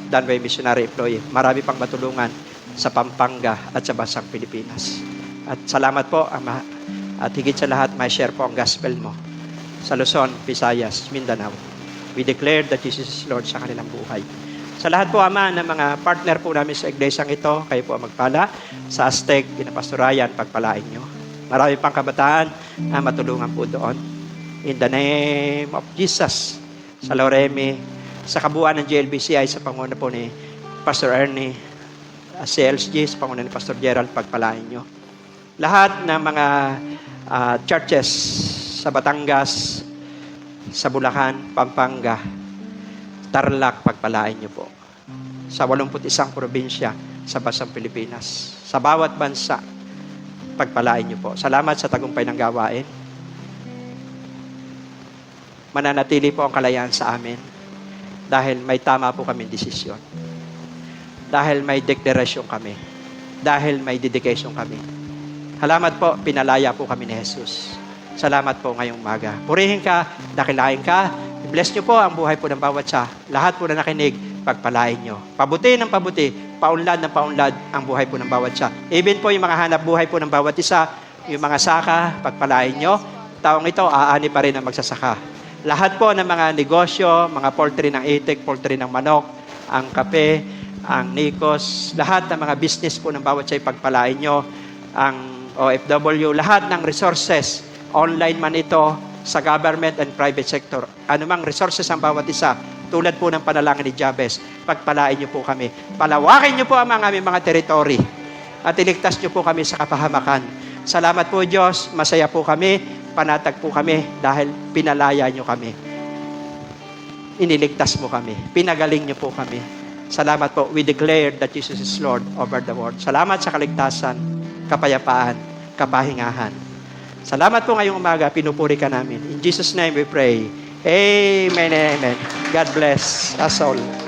Dunway Missionary Employee. Marami pang matulungan sa Pampanga at sa bansang Pilipinas. At salamat po, Ama. At higit sa lahat, may share po ang gospel mo sa Luzon, Visayas, Mindanao. We declare that Jesus is Lord sa kanilang buhay. Sa lahat po, Ama, ng mga partner po namin sa iglesyang ito, kayo po ang magpala. Sa Aztec, Pinapasturayan, pagpalain nyo. Marami pang kabataan na matulungan po doon. In the name of Jesus, sa Loremi, sa kabuuan ng JLBCI, sa panguna po ni Pastor Ernie CLSG, sa pangunan ni Pastor Gerald, pagpalain nyo. Lahat ng mga churches sa Batangas, sa Bulacan, Pampanga, Tarlac, pagpalain nyo po. Sa 81 probinsya sa bansang Pilipinas. Sa bawat bansa, pagpalain nyo po. Salamat sa tagumpay ng gawain. Mananatili po ang kalayaan sa amin dahil may tama po kami desisyon. Dahil may deklarasyon kami. Dahil may dedication kami. Salamat po, pinalaya po kami ni Jesus. Salamat po ngayong umaga. Purihin ka, dakilain ka. I-bless nyo po ang buhay po ng bawat sa lahat po na nakinig, pagpalain nyo. Pabuti ng pabuti, paunlad ng paunlad ang buhay po ng bawat sa. Even po yung mga hanap buhay po ng bawat isa, yung mga saka, pagpalain nyo. Taong ito, aani pa rin ang magsasaka. Lahat po ng mga negosyo, mga poultry ng itik, poultry ng manok, ang kape, ang nikos, lahat ng mga business po ng bawat sa pagpalain nyo, ang OFW, lahat ng resources, online man ito, sa government and private sector. Anumang resources ang bawat isa, tulad po ng panalangin ni Jabez, pagpalain nyo po kami. Palawakin nyo po ang aming mga teritori at iligtas nyo po kami sa kapahamakan. Salamat po Diyos, masaya po kami, panatag po kami dahil pinalaya nyo kami. Iniligtas mo kami, pinagaling nyo po kami. Salamat po, we declare that Jesus is Lord over the world. Salamat sa kaligtasan, kapayapaan, kapahingahan. Salamat po ngayong umaga, pinupuri ka namin. In Jesus' name we pray. Amen and amen. God bless us all.